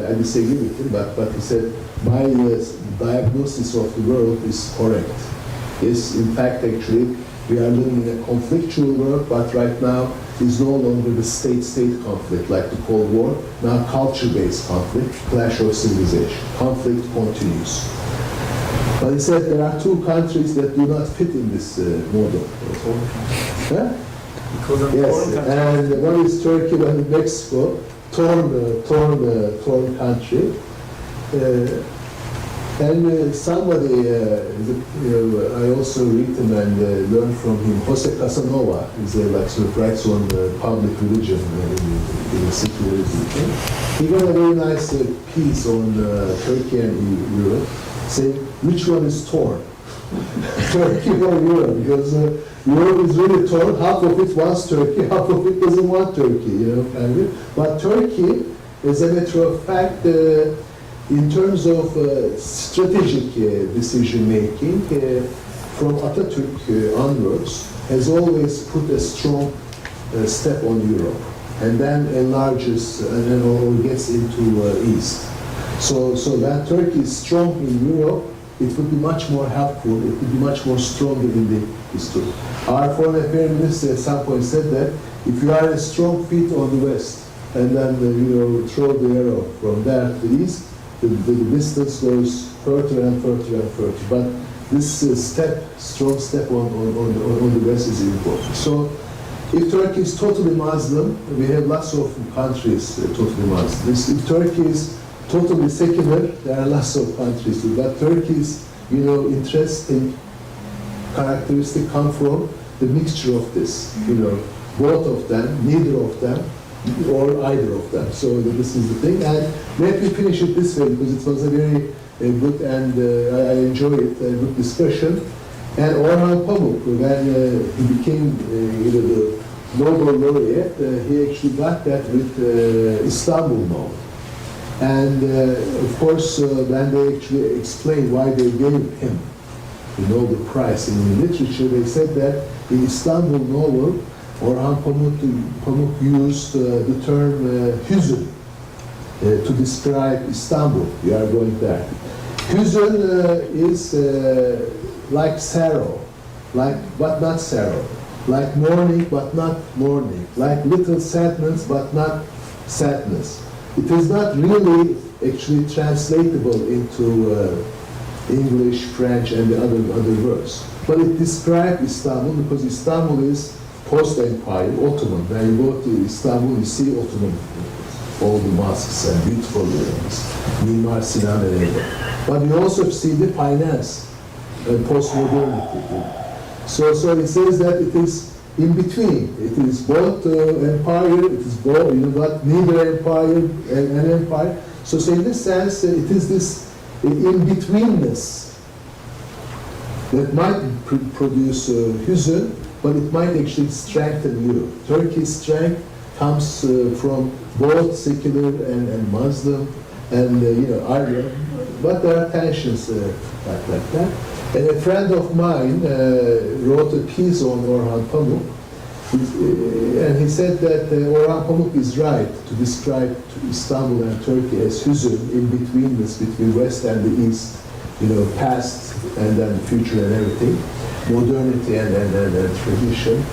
I disagree with him, but he said my diagnosis of the world is correct. Yes, in fact, actually, we are living in a conflictual world, but right now is no longer the state-state conflict like the Cold War. Now culture-based conflict, clash of civilization. Conflict continues. But he said there are two countries that do not fit in this model. Huh? Yes, and one is Turkey, one is Mexico, torn country. And somebody, I also read him and learned from him, Jose Casanova, is like sort of writes on public religion in the secularism thing. He got a very nice piece on Turkey and Europe, saying which one is torn, Turkey or Europe, because Europe is really torn. Half of it wants Turkey, half of it doesn't want Turkey, kind of. But Turkey, as a matter of fact, in terms of strategic decision-making, from Atatürk onwards, has always put a strong step on Europe, and then enlarges and then or gets into East. So that Turkey is strong in Europe, it would be much more helpful, it would be much more stronger in the East too. Our foreign affairs minister at some point said that if you are a strong feet on the West, and then throw the arrow from there to the East, the distance goes further and further and further. But this strong step on the West is important. So if Turkey is totally Muslim, we have lots of countries totally Muslim. If Turkey is totally secular, there are lots of countries. But Turkey's interesting characteristic come from the mixture of this. Both of them, neither of them, or either of them. So this is the thing. And let me finish it this way, because it was a very good and I enjoy it, a good discussion. And Orhan Pamuk, when he became the Nobel laureate, he actually got that with Istanbul Novel. And of course, when they actually explained why they gave him the Nobel Prize in literature, they said that in Istanbul Novel, Orhan Pamuk used the term hüzün to describe Istanbul. We are going there. Hüzün is like sorrow, but not sorrow, like mourning but not mourning, like little sadness but not sadness. It is not really actually translatable into English, French, and the other words. But it describes Istanbul because Istanbul is post-empire, Ottoman. When you go to Istanbul, you see Ottoman, all the mosques and beautiful buildings, Mimar Sinan and everything. But you also see the finance and post-modernity. So it says that it is in between. It is both empire, it is both, not neither empire and empire. So in this sense, it is this in-betweenness that might produce hüzün, but it might actually strengthen Europe. Turkey's strength comes from both secular and Muslim and Arab, but there are tensions like that. And a friend of mine wrote a piece on Orhan Pamuk, and he said that Orhan Pamuk is right to describe Istanbul and Turkey as hüzün, in betweenness between West and the East, past and then future and everything, modernity and tradition.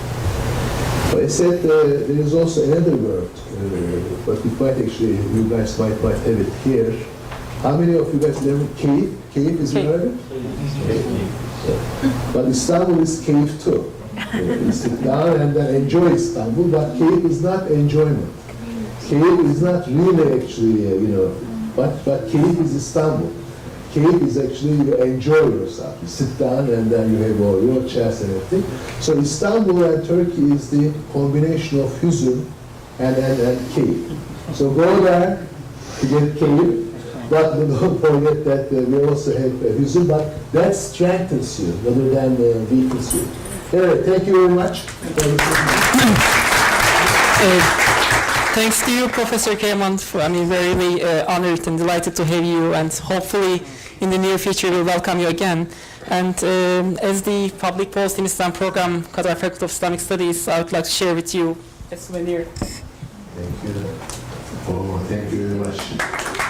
But I said there is also another word, but we might actually, you guys might have it here. How many of you guys know cave? Cave is heard? But Istanbul is cave too. You sit down and then enjoy Istanbul, but cave is not enjoyment. Cave is not really actually, but cave is Istanbul. Cave is actually you enjoy yourself. You sit down and then you have all your chairs and everything. So Istanbul and Turkey is the combination of hüzün and cave. So go there to get cave, but don't forget that we also have hüzün, but that strengthens you rather than weakens you. Anyway, thank you very much. Thanks to you, Professor Kemal. We're really honored and delighted to have you, and hopefully in the near future we'll welcome you again. And as the Public Policy in Islam program, Qatar Faculty of Islamic Studies, I would like to share with you a souvenir. Thank you. Oh, thank you very much.